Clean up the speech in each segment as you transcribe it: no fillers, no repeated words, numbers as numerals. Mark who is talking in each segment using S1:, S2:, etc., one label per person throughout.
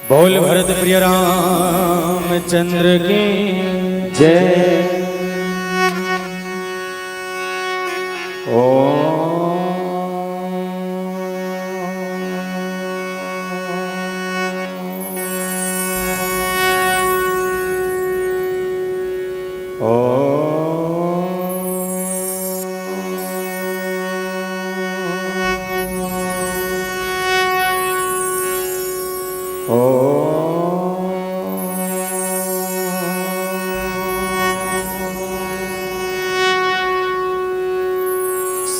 S1: बोल भरत प्रिय रामचंद्र की जय।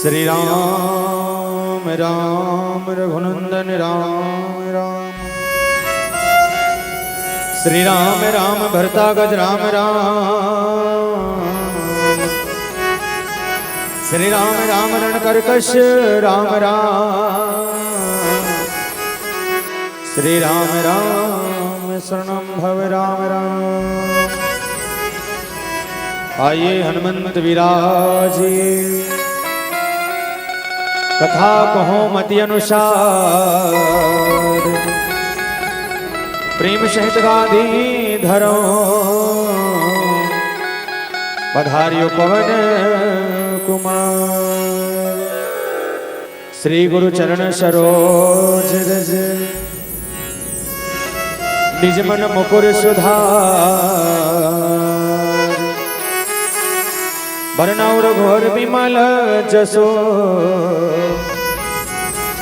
S1: श्री राम राम रघुनंदन राम राम, श्री राम राम भरता गज राम राम, श्री राम राम रण कर्कश राम राम, श्री राम राम शरणं भव राम राम। आइए हनुमंत विराजिए, कथा कहो मति अनुसार, प्रेम सहित गाधी धरो, पधारियो पवन कुमार। श्री गुरु चरण सरोज रज निज मन मुकुर सुधार बरनौर घोर विमल जसो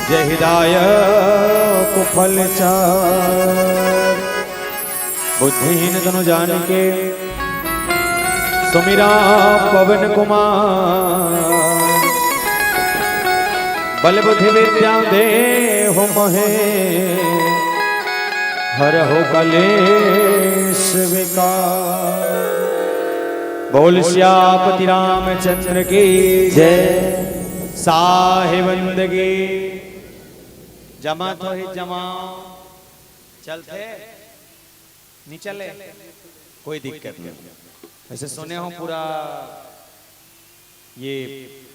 S1: जय हृदय कुफल चार बुद्धिहीन तनु जानिके सुमिरा पवन कुमार बल बुद्धि विद्या देहु मोहे हर हो कलेश विकार बोल श्यापति रामचंद्र की जय साहिबंदगी जमा तो ही जमा चलते नहीं चले कोई दिक्कत नहीं। वैसे सुने हो पूरा ये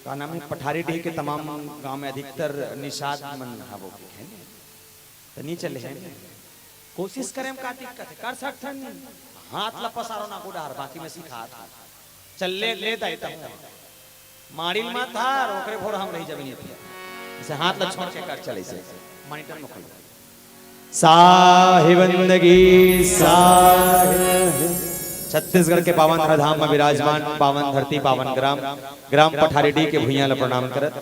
S1: का नाम है पठारी डी के तमाम गांव में अधिकतर निषाद मन हवो है तो नहीं चले हैं कोशिश करें का दिक्कत है कर सकते हैं हाथ लपसारो ना गुडार बाकी में सिखा था चल ले दाइता मारिल मा था ओकरे भोर हम रही जब नहीं थे इसे हाथ ल छोड़ के कर चले से मॉनिटर में खोल साहिबंदगी छत्तीसगढ़ के पावन धाम में विराजमान पावन धरती पावन ग्राम पठारीडी के भुइयां ल प्रणाम करत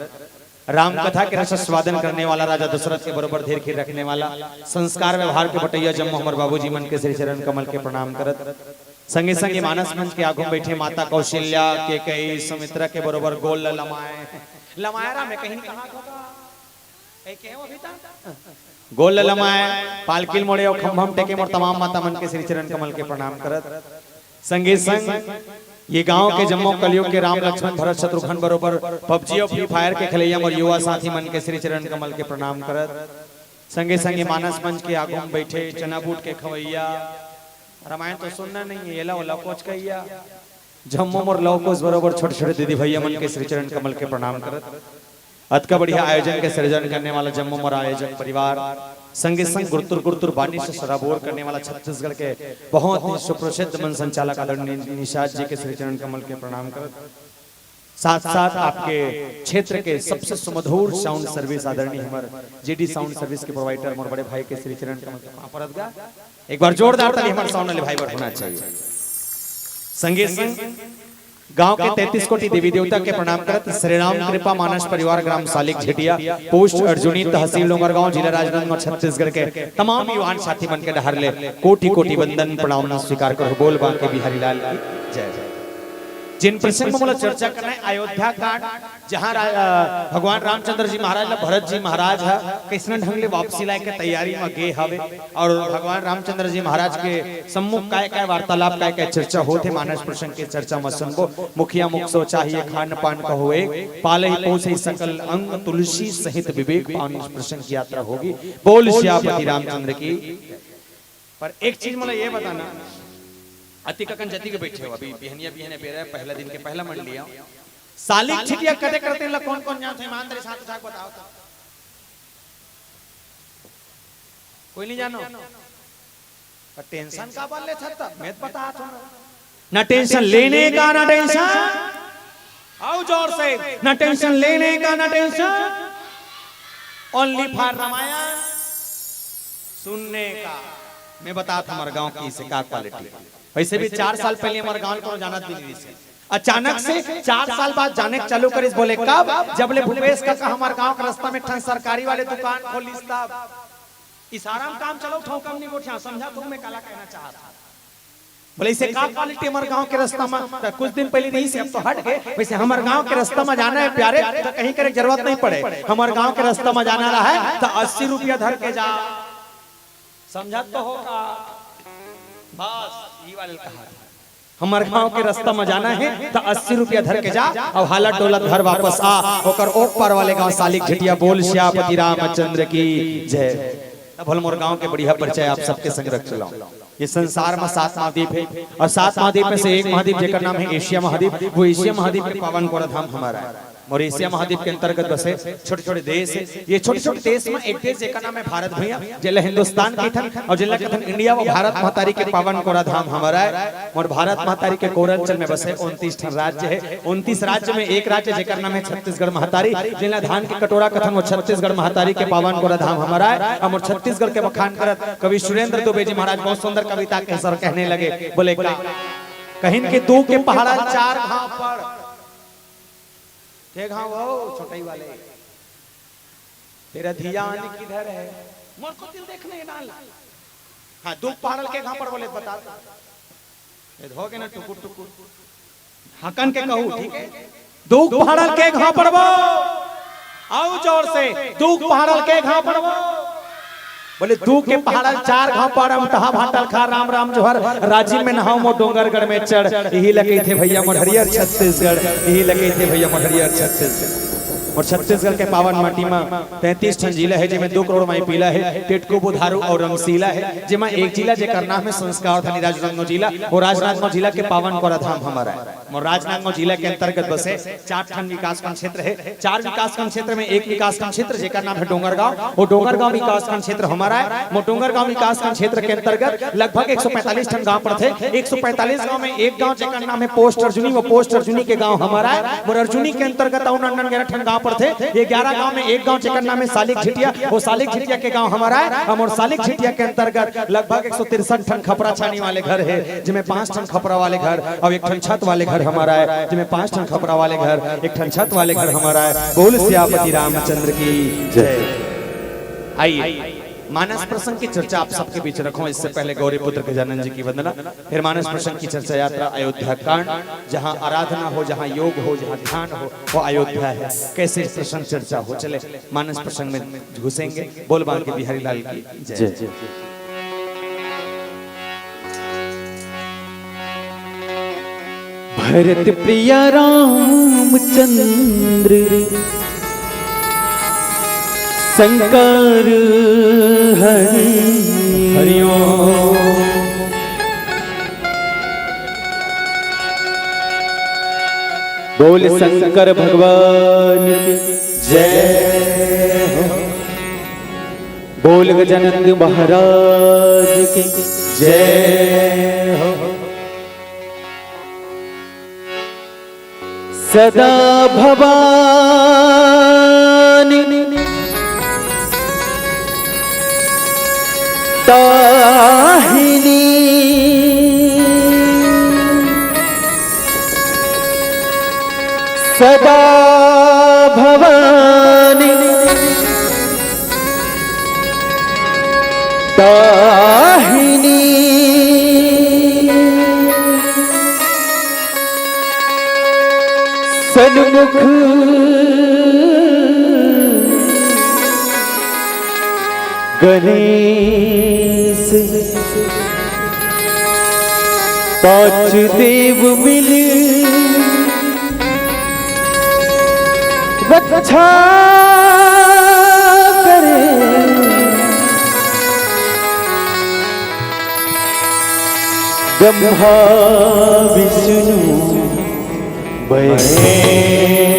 S1: राम कथा के रस स्वादन करने वाला राजा दशरथ के बरोबर धीर खीर रखने वाला संस्कार व्यवहार के बटैया जम्मू हमर बाबूजी मन के श्री चरण कमल के प्रणाम करत संगे संगे मानस मंच के आगू बैठे माता कौशल्या के कई सुमित्रा के बरोबर गोल लमायरा में कहीं कहां गोल लमाए पालकिल मोड़े और खंभम टेके मोर तमाम माता मन के श्री चरण कमल के प्रणाम करत संगे संग ये गांव के जम्मू कलयुग के राम लक्ष्मण भरत शत्रुघ्न बरोबर पबजी और फ्री फायर के खिलैया और युवा साथी मन के श्री चरण कमल के प्रणाम करत संगे संगे मानस मंच के आगू में बैठे चना बूट के खवैया रामायण तो सुनना नहीं है एला ओला कोच कहिया जम्मू मोर लौकोस बरोबर छोटे छोटे दीदी भैया मन के श्री चरण कमल के प्रणाम करत अत का बढ़िया आयोजन के सृजन करने वाला जम्मू मोर आयोजक परिवार संगे संग गुरुतुर बानी से सराबोर करने वाला छत्तीसगढ़ के बहुत ही सुप्रसिद्ध मन संचालक आदरणीय निषाद जी के श्री चरण कमल के प्रणाम करत साथ साथ आपके क्षेत्र के सबसे सुमधुर साउंड सर्विस आदरणीय हमार जेडी साउंड सर्विस के प्रोवाइडर मोर बड़े भाई के श्री चरण कमल के परत गा एक बार जोरदार ताली हमारे साउंड वाले भाई पर होना चाहिए। संगे संग गांव के 33 कोटि देवी देवता के प्रणाम करत श्री राम कृपा मानस परिवार ग्राम सालिक झेटिया पोस्ट अर्जुनी तहसील डोंगरगांव जिला राजनांदगांव छत्तीसगढ़ के तमाम युवान साथी मन के डहर ले कोटि कोटि वंदन प्रणाम स्वीकार कर बोल बांके बिहारी लाल की जय जय। जिन प्रसंग में चर्चा करना है अयोध्या कांड जहां भगवान रामचंद्र जी महाराज भरत जी महाराज है कैसे ढंग ले वापसी लाए के तैयारी में गे हवे और भगवान रामचंद्र जी महाराज के सम्मुख काय वार्तालाप काय चर्चा होते मानस प्रसंग के चर्चा में सुनबो मुखिया मुख सो चाहिए खान पान का होए पाले पहुंचे सकल अंग तुलसी सहित विवेक पानी प्रसंग की यात्रा होगी बोल श्यापति रामचंद्र की। पर एक चीज मतलब ये बताना अति ककन जति के बैठे हो अभी बिहनिया बेरा पहला दिन के पहला मंड लिया सालिक छिटिया कदे करते हैं कौन कौन जानते हैं ईमानदारी साथ साथ बताओ तो कोई नहीं जानो पर टेंशन का बाल ले छत्ता मैं बता था ना टेंशन लेने का ना टेंशन आओ जोर से ना टेंशन लेने का ना टेंशन ओनली फॉर रामायण सुनने का मैं बताता हमारे गांव की से का क्वालिटी वैसे भी 4 साल पहले हमारे गांव को जाना दिल्ली से अचानक से 4 साल बाद जाने चालू करिस बोले कब जब ले भूपेश का हमारे गांव का रास्ता में ठन सरकारी वाले दुकान खोलिस तब इशारा में काम चलो ठोकम नहीं गोठिया समझा तुम मैं काला कहना चाहता बोले इसे का क्वालिटी हमारे गांव के रास्ता में कुछ दिन पहले नहीं से अब तो हट गए वैसे हमारे गांव के रास्ता में जाना है प्यारे तो कहीं करे जरूरत नहीं पड़े हमारे गांव के रास्ता में जाना रहा है तो 80 रुपया धर के जा समझा तो होगा बस ये वाले कहा हमारे गांव के रास्ता में जाना है तो 80 रुपया धर के जा और हालत डोलत घर वापस आ होकर ओपर वाले गांव सालिक झटिया बोल श्यापति रामचंद्र की जय। अब मोर गांव के बढ़िया परिचय आप सबके संग रख चलाऊं ये संसार में 7 महाद्वीप है और 7 महाद्वीप में से एक महाद्वीप जेकर नाम है एशिया महाद्वीप वो एशिया महाद्वीप के पावन गोरा धाम हमारा है मॉरिशिया महाद्वीप के अंतर्गत बसे छोटे छोटे देश है। ये छोटे छोटे देश में एक देश का नाम है भारत भैया, जिला हिंदुस्तान के थन और जिला के थन इंडिया व भारत महतारी के पावन कोरा धाम हमारा है। और भारत महतारी के कोरांचल में बसे 29 राज्य है। 29 राज्य में एक राज्य जेकर नाम है छत्तीसगढ़ महतारी, जिला धान के कटोरा कथन वो छत्तीसगढ़ महतारी के पावन कोरा धाम हमारा है। और छत्तीसगढ़ के बखान करत कवि सुरेंद्र दुबे जी महाराज बहुत सुंदर कविता के सर कहने लगे, बोले कहीं के दो के पहाड़ा चार घाव पर घाव वो छोटे वाले तेरा धियान किधर है, मोर को दिल देखने ना। हाँ दो पहाड़ के घाव पर बोले बता धोगे ना टुकुर टुकुर हकन के कहू ठीक है। दो पहाड़ के घाव पर वो आओ जोर से दो पहाड़ के घाव पर वो बोले दू के पहाड़ चार घाव पर हम तहा भाटल खा राम राम जोहर राजीव में नहाओ मो डोंगरगढ़ में चढ़। यही लगे थे भैया मोहरियर छत्तीसगढ़, यही लगे थे भैया मोहरियर छत्तीसगढ़। और छत्तीसगढ़ के पावन माटी में 33 ठन जिला है, जिसमें 2 करोड़ माई पीला है, टेटको बुधारू और रंगसीला है, जिसमें एक जिला जेकर नाम है संस्कार धनी राजनांदगांव जिला और राजनांदगांव जिला के पावन कोरा धाम हमारा है। और राजनांदगांव जिला के अंतर्गत बसे 4 ठन विकासखंड क्षेत्र है। 4 विकासखंड क्षेत्र में एक विकासखंड क्षेत्र जेकर नाम है डोंगरगांव और डोंगरगांव विकासखंड क्षेत्र हमारा है। डोंगरगांव विकासखंड क्षेत्र के अंतर्गत लगभग 145 ठन गांव पड़ते हैं। 145 गांव में एक गांव जेकर नाम है पोस्ट अर्जुनी, वो पोस्ट अर्जुनी के गांव हमारा है। और अर्जुनी के अंतर्गत 11 ठन गांव पड़ते। ये 11 गांव में एक गांव जेकर नाम है सालिक झिटिया, वो सालिक झिटिया के गांव हमारा है। और सालिक झिटिया के अंतर्गत लगभग 163 ठन खपरा छानी वाले घर है, जिसमें 5 ठन खपरा वाले घर और 1 ठन छत वाले घर हमारा है, जिसमें 5 ठन खपरा वाले घर 1 ठन छत वाले घर हमारा है। बोल सियापति रामचंद्र की जय। आइए मानस प्रसंग की चर्चा आप सबके बीच रखूं। इससे पहले गौरी पुत्र गजानन जी की वंदना, फिर मानस प्रसंग की चर्चा यात्रा अयोध्या कांड, जहां आराधना हो, जहां योग हो, जहां ध्यान हो, वो अयोध्या है। कैसे प्रसंग चर्चा हो, चले मानस प्रसंग में घुसेंगे। बोल बाल के बिहारी लाल की जय।
S2: भरत प्रिया रामचंद्र शंकर हरि ओम। बोल शंकर भगवान की जय हो। बोल गजानन महाराज की जय हो। सदा भवानी ताहिनी सदा भवानी ताहिनी सन्मुख गणेश 5 देव मिल रक्षा करे। ब्रह्मा विष्णु महेश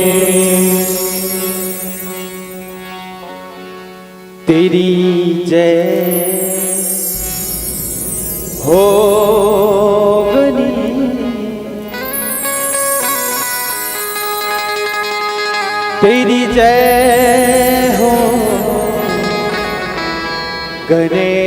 S2: तेरी जय हो गनी। तेरी जय हो गणेश।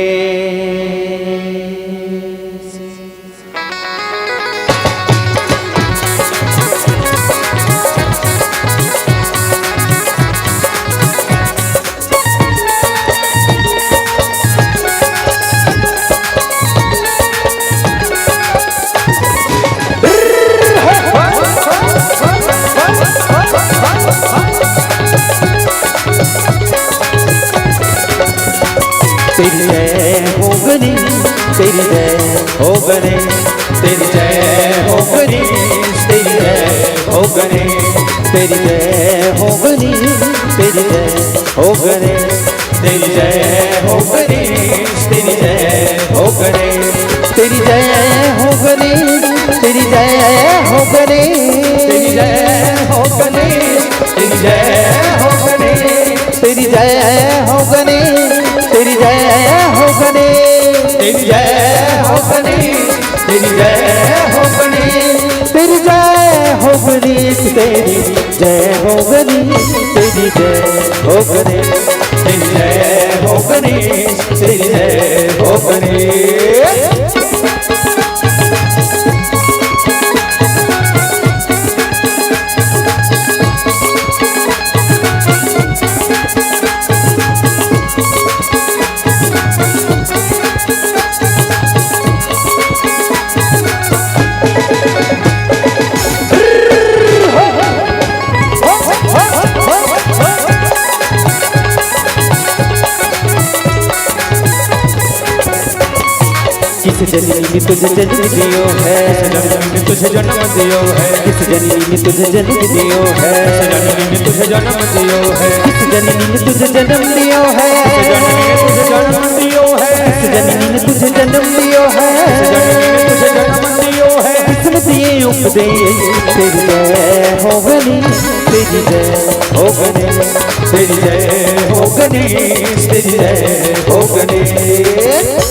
S2: तेरी जय हो गणेश, तेरी जय हो गणेश, तेरी जय हो गणेश, तेरी जय हो गणेश, तेरी जय हो गणेश, तेरी जय हो गणेश, तेरी जय हो गणेश, तेरी जय हो गणेश, तेरी जय हो गणेश, तेरी जय हो गणेश, तेरी जय हो गणेश, जय हो गणेश तेरी जय हो गणेश तेरी जय हो गणेश तेरी जय हो गणेश तेरी जय हो गणेश तेरी जय हो गणेश तेरी जय हो गणेश तेरी जय हो गणेश तेरी जय हो गणेश। किस जननी ने तुझे जन्म दियो है,
S1: तुझे जन्म दियो है,
S2: किस जननी ने तुझे जन्म दियो है,
S1: जननी ने तुझे जन्म दियो है,
S2: किस जननी ने तुझे जन्म दियो है,
S1: तुझे जन्म दियो है,
S2: किस जननी ने तुझे जन्म दियो है,
S1: तुझे जन्म दियो है,
S2: किस्मत ये उपदेश तेरी जय हो गणेश तेरी जय हो गणेश तेरी जय हो गणेश तेरी जय हो गणेश।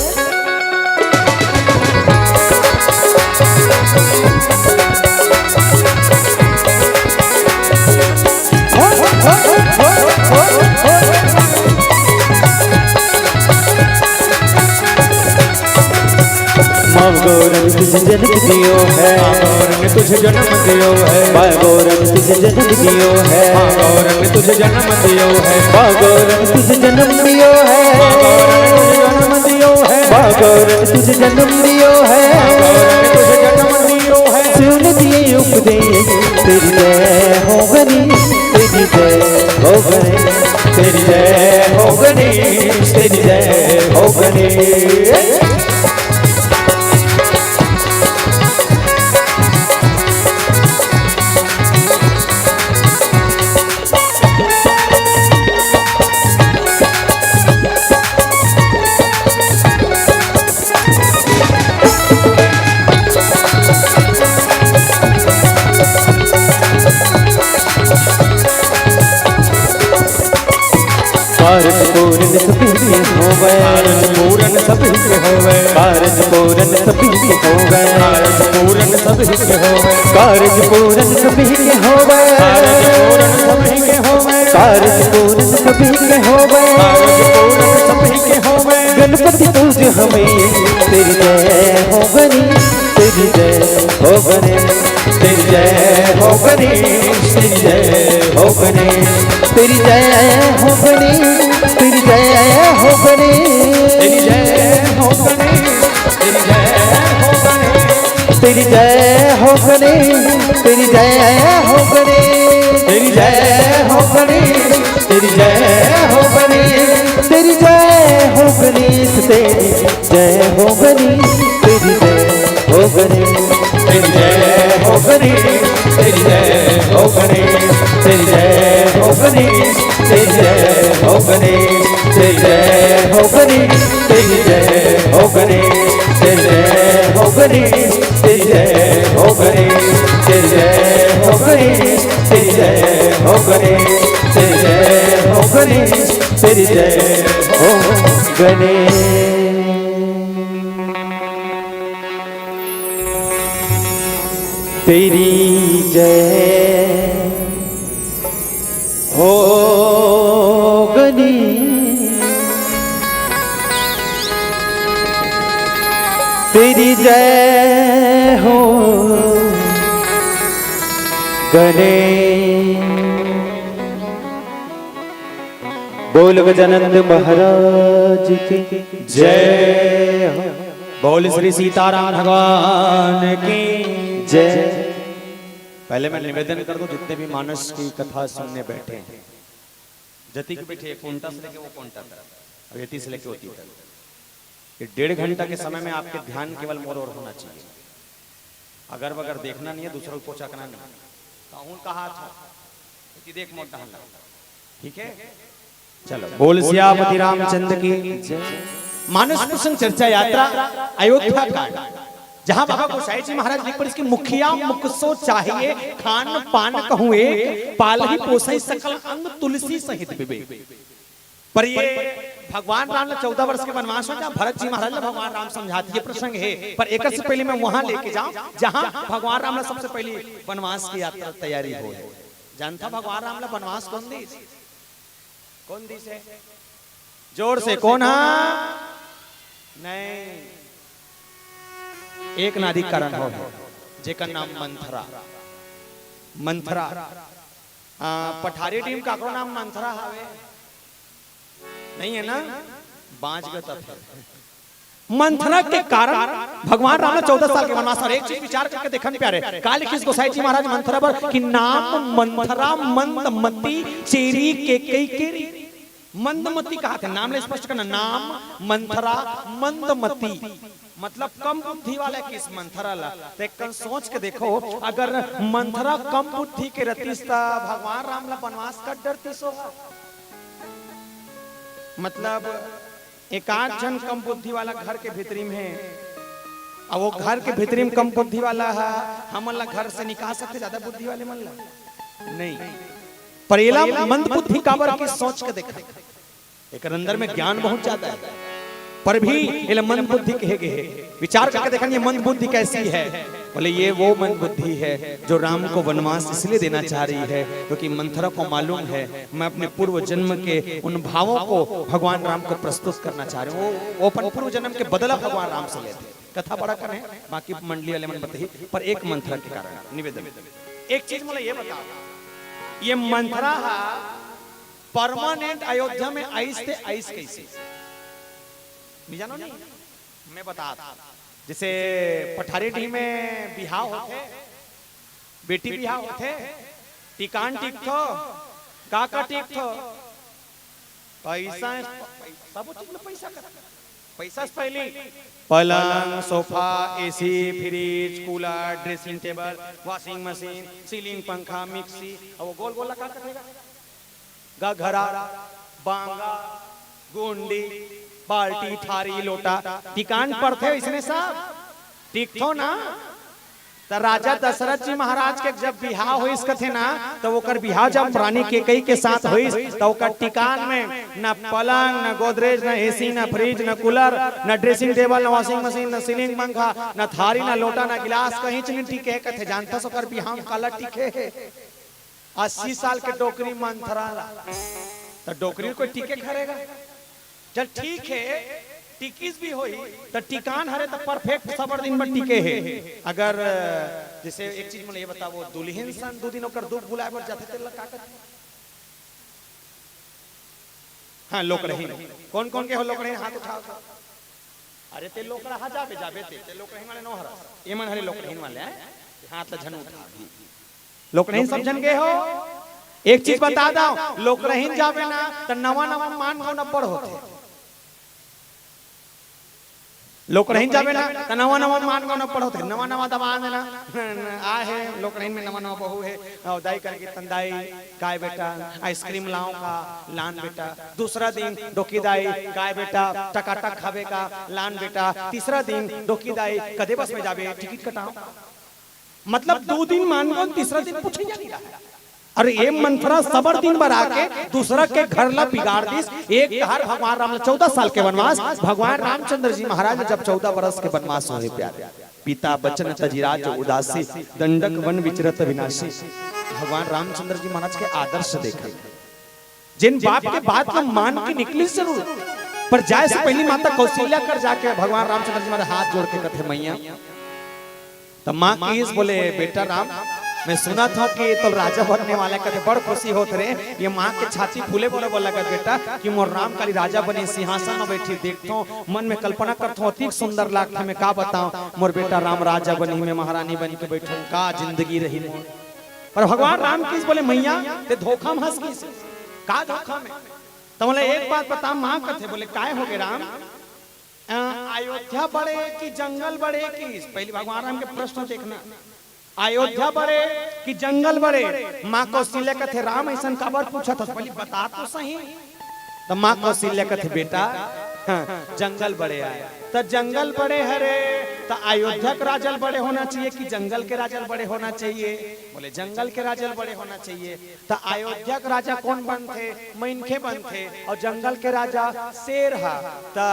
S2: माँ गौरन तुझे जन्म दियो है,
S1: गौरन तुझे जन्म दियो है,
S2: माँ गौरन तुझे जन्म दियो है,
S1: गौरन तुझे जन्म दियो है,
S2: माँ गौरन तुझे जन्म दियो है,
S1: जन्म दियो है,
S2: माँ गौरन तुझे जन्म दियो है,
S1: तुझे जन्म दियो है,
S2: सुन दिए उपदेश तेरी जय हो गणेश तेरी जय हो गणेश तेरी जय हो गणेश तेरी जय हो गणेश। कारज पूरन सभी के होवे,
S1: कारज पूरन सभी के होवे,
S2: कारज पूरन सभी के होवे,
S1: कारज पूरन सभी के होवे,
S2: कारज पूरन सभी के होवे,
S1: कारज पूरन सभी के होवे,
S2: कारज पूरन सभी के होवे,
S1: कारज पूरन सभी के होवे,
S2: गणपति पूज हमें तेरी जय हो गणेश तेरी जय हो गणेश तेरी जय हो गणेश तेरी जय हो गणेश तेरी जय हो गणेश तेरी जय हो गणेश
S1: तेरी जय हो गणेश, तेरी जय हो गणेश,
S2: तेरी जय हो गणेश तेरी जय हो गणेश
S1: तेरी जय हो गणेश,
S2: तेरी जय हो गणेश तेरी जय हो गणेश तेरी जय हो गणेश तेरी जय हो गणेश
S1: तेरी जय हो गणेश,
S2: तेरी जय हो गणेश तेरी जय हो गणेश तेरी जय हो गणेश तेरी जय हो गणेश तेरी जय हो गणेश तेरी जय हो गणेश तेरी जय हो गणेश तेरी जय हो गणेश तेरी जय हो गणेश तेरी जय हो गणेश तेरी जय हो गणेश। तेरी जय हो गणेश तेरी जय हो गणेश। बोल गजानंद महाराज की जय हो।
S1: बोल श्री सीताराम भगवान की
S2: जय।
S1: पहले मैं निवेदन कर दूं, जितने भी मानस की कथा सुनने बैठे हैं, जति के बैठे कोंटा से लेके वो कोंटा तक, रेती से लेके होती तक, ये 1.5 घंटा के समय में आपके ध्यान केवल मोर और होना चाहिए। अगर बगर देखना नहीं है, दूसरों को पोछा करना नहीं, कहूं कहा था देख मोटा हल्ला, ठीक है। चलो, बोल सियापति रामचंद्र की जय। मानस प्रसंग चर्चा यात्रा अयोध्या कांड, जहां बाबा गोसाई जी महाराज लिख पर इसकी मुखिया मुखसो चाहिए खान पान कहूए पालही पोसई सकल अंग तुलसी सहित विवेक। पर ये भगवान राम ने 14 वर्ष के वनवास में जहाँ भरत जी महाराज ने भगवान राम समझाती ये प्रसंग है, पर एक से पहले मैं वहां लेके जाऊं जहां भगवान राम ने सबसे पहले वनवास की यात्रा तैयारी हो। जानता भगवान राम ने वनवास कौन दी से जोर से कौन? नहीं, एक नादी कारण हो जेकर नाम मंथरा। मंथरा पठारी टीम का नाम मंथरा हावे नहीं है ना, बांच गए तब। मंथरा के कारण भगवान राम ने 14 साल के वनवास। और एक चीज विचार करके देखने प्यारे, काल किस गोसाई जी महाराज मंथरा पर कि नाम मंथरा मंदमती चेरी के कई केरी। मंदमती कहा थे, नाम ले स्पष्ट करना, नाम मंथरा मंदमती मतलब कम बुद्धि वाला किस मंथरा ला। तो एक सोच के देखो, अगर मंथरा कम बुद्धि के रतीस भगवान राम ला वनवास का डरती सो। मतलब एक आध जन कम बुद्धि वाला घर के भीतरी में है, और वो घर के भीतरी में कम बुद्धि वाला है, हम ला घर से निकाल सकते ज्यादा बुद्धि वाले मन ला नहीं। पर एला मंद बुद्धि काबर की सोच के देखा, एक अंदर में ज्ञान बहुत ज्यादा है, पर भी एला मंद बुद्धि कहे गए। विचार करके देखा ये मंद बुद्धि कैसी है। बोले ये वो मंद बुद्धि है जो राम को वनवास इसलिए देना चाह रही है क्योंकि मंथरा को मालूम है मैं अपने पूर्व जन्म के उन भावों को भगवान राम को प्रस्तुत करना चाह रहे हूँ। वो अपन पूर्व जन्म के बदला भगवान राम से लेते। कथा बड़ा करें बाकी मंडली वाले मन बताइए, पर एक मंथरा के कारण निवेदन। एक चीज मुझे ये बताओ, ये मंथरा परमानेंट अयोध्या में आइस थे, आइस कैसे जानो नहीं, मैं बता। जैसे पठारी डी में बिहाव होते, बेटी बिहाव होते, टिकान टिक थो, काका टिक थो, पैसा सब चीज में पैसा कर, पैसा से पहले पलंग, sofa, AC, fridge, cooler, dressing table, washing machine, ceiling पंखा, मिक्सी, और वो गोल गोला का करेगा घरा, बांगा, गुंडी, बाल्टी, थारी, लोटा, टिकान पर थे इसने सब ठीक थो ना। तो राजा दशरथ जी महाराज के जब बिहाव हुई कथे ना, तो वो कर बिहाव जब रानी के कई के साथ हुई, तो वो कर टिकान में न पलंग, न गोदरेज, न एसी, न फ्रिज, न कूलर, न ड्रेसिंग टेबल, न वॉशिंग मशीन, न सीलिंग पंखा, न थारी, न लोटा, न गिलास कहीं नहीं टिके कथे। जानता सो कर बिहाव काला टिके 80 साल के डोकरी मंथरा, तो डोकरी कोई टिके खरेगा। चल ठीक है, टिकीस भी होई तो टिकान हरे तो परफेक्ट सबर दिन में टिके है। अगर जैसे एक चीज मुझे ये बता, वो दुल्हन सन 2 दिन ओकर दुख बुलाए पर जाते थे का करते। हाँ लोक रही, कौन कौन के हो लोक रही, हाथ उठाओ। अरे ते लोक रहा जाबे जाबे ते लोक रही वाले नो हरा ये मन हरे लोक रही वाले हाथ ला झन उठा। लोक रही सब जन गए हो। एक चीज बता दो, लोक रही जाबे ना तो नवा नवा मान को न पढ़ होते। लोक रहीन जाबे ना तो नवा नवा मान को न पढ़ो थे, नवा नवा दबा देना आ है लोक रहीन में नवा नवा बहू है, और दाई करके तंदाई गाय बेटा आइसक्रीम लाओ का लान बेटा, दूसरा दिन डोकी दाई गाय बेटा टकाटक खावे का लान बेटा, तीसरा दिन डोकी दाई कदे बस में जाबे टिकट कटाओ। मतलब 2 दिन मान को तीसरा दिन पूछे जा नहीं रहा। अरे ये मंथरा सबर दिन भर आके दूसरा के घर ला बिगाड़ दिस। एक घर भगवान राम 14 साल के वनवास, भगवान रामचंद्र जी महाराज जब 14 वर्ष के वनवास हुए प्यारे, पिता बचन तजिराज उदासी, दंडक वन विचरत विनाशी। भगवान रामचंद्र जी महाराज के आदर्श देखे, जिन बाप के बात का मान के निकली जरूर, पर जाए से पहली माता कौशल्या कर जाके भगवान रामचंद्र जी महाराज हाथ जोड़ के कथे मैया, तो माँ की बोले बेटा राम मैं सुना था कि तो राजा बनने वाला कहते बड़ खुशी होते रहे। ये माँ के छाती फूले बोले बोला कर बेटा कि मोर राम काली राजा बने सिंहासन में बैठी देखतो, मन में कल्पना करतो अति सुंदर लागता। मैं का बताऊं मोर बेटा राम राजा बनी में महारानी बन के बैठो, का जिंदगी रही मोर। पर भगवान राम किस बोले मैया ते धोखा में हंस की का धोखा में। तो बोले एक बात बता माँ कहते, बोले काय हो गए राम, अयोध्या बड़े कि जंगल बड़े की। पहले भगवान राम के प्रश्न देखना, अयोध्या बड़े कि जंगल बड़े। माँ कौशल्या कथे राम ऐसा काबर पूछा था, पहले बता तो सही। तो माँ कौशल्या कथे बेटा हाँ, जंगल बड़े आए तो जंगल बड़े हरे तो अयोध्या के राजल बड़े होना चाहिए कि जंगल के राजल बड़े होना चाहिए? बोले जंगल के राजल बड़े होना चाहिए। तो अयोध्या के राजा कौन बन थे? मैनखे बन थे। और जंगल के राजा शेर हा। तो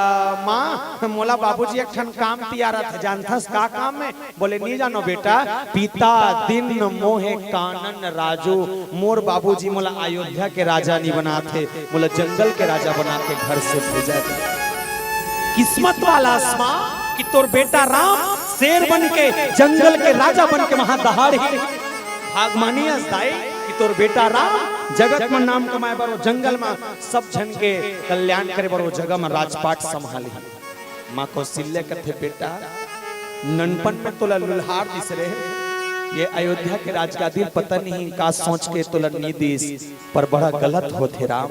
S1: माँ मोला बाबूजी एक ठन काम तियारा था, जानथस का काम में? बोले नहीं जानो बेटा, पिता दिन मोहे कानन राजू, मोर बाबूजी मोला अयोध्या के राजा नहीं बनाते, मोला जंगल के राजा बना के घर से भेजा थे। किस्मत वाला आसमां कि तोर बेटा राम शेर बन के जंगल के राजा बन के वहां दहाड़े। भागमानी असदाई कि तोर बेटा राम जगत में नाम कमाए बर वो जंगल में सब जन के कल्याण करे बर वो जगह में राजपाट संभाले। माँ कौशल्या कथे बेटा ननपन में तोला लुल्हार दिस रहे, ये अयोध्या के राजगादी पता नहीं का सोच के तोला नी दिस, पर बड़ा गलत होते राम।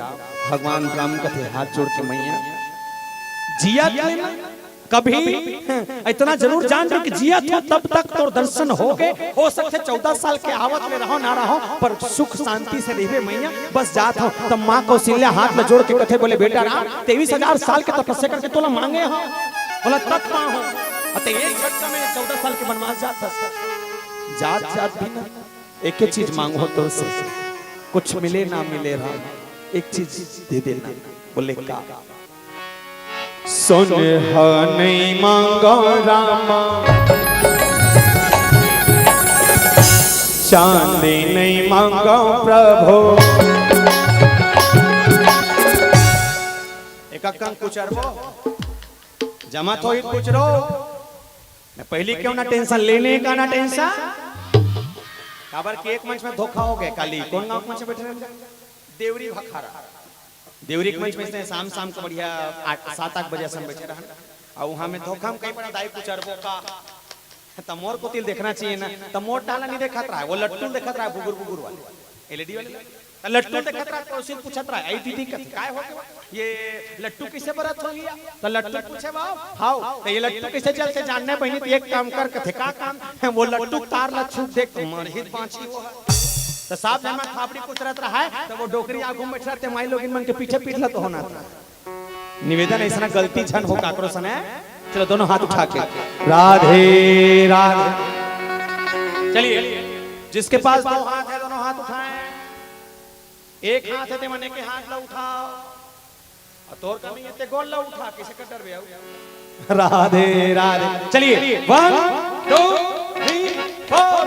S1: भगवान राम कथे हाथ जोड़ के मैया जिया कभी इतना जरूर जान जो कि जिया तो तब तक तो दर्शन हो गए, हो सकते 14 साल के आवत में रहो ना रहो, पर सुख शांति से रहे मैया बस जात हो। तब माँ कौशल्या हाथ में जोड़ के कथे बोले बेटा राम 23,000 साल के तपस्या करके तोला मांगे हो, बोला तब पाओ हो, अते एक झटका में 14 साल के वनवास जात जात भी ना एक ही चीज मांगो तो से कुछ मिले ना मिले राम एक चीज दे देना। बोले का? सुन नहीं मांगो रामा, चांदी नहीं मांगो प्रभु। एक कुछ जमा तो ही कुछ रो, मैं पहली क्यों ना टेंशन लेने का ना टेंशन। काबर के एक मंच में धोखा हो गया काली, कौन गांव मंच में बैठे रहे? देवरी भखारा, देवरी के मंच में से शाम शाम को बढ़िया 7-8 बजे से बैठे रहन, और वहां में धोखा में कहीं बड़ा दाई कुछ अरबों का तमोर को तिल देखना चाहिए ना, तमोर टाला नहीं देखा रहा है, वो लट्टू देखा रहा है, बुगुर बुगुर वाले एलईडी वाले लट्टू देखा रहा है। कौशिक पूछत रहा है आई दीदी का काय हो गया, ये लट्टू किसे बरत हो गया? तो लट्टू पूछे बाप हाउ तो ये लट्टू किसे चलते जानने बहनी तो एक काम कर कथे का काम? वो लट्टू तार ला छूट देख मरहित पांची वो है तो साहब जब मैं खापड़ी कुतरत रहा है तो वो डोकरी आगू में बैठ रहते माई लोग इन मन के पीछे पीटला तो होना था। निवेदन ऐसा गलती झन हो काकरो सने, चलो दोनों हाथ उठा के राधे राधे। चलिए जिसके पास 2 हाथ है दोनों हाथ उठाएं, एक हाथ है ते मने के हाथ ला उठाओ, और तोर कमी है ते गोल ला उठा, किसे कटर बे आओ। राधे राधे। चलिए 1 2 3 4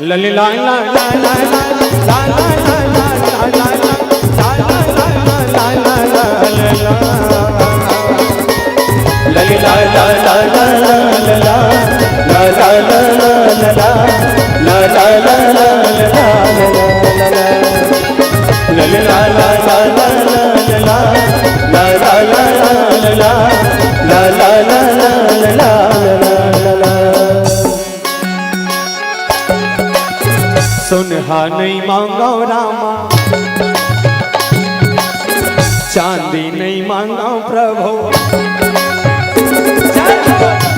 S1: लली ला ला ला ला ला ला ला ला ला ला लली ला ला ला ला ला ला ला ला लली ला ला ला ला ला ला। सुनहा नहीं मांगो रामा, चांदी नहीं मांगो प्रभु।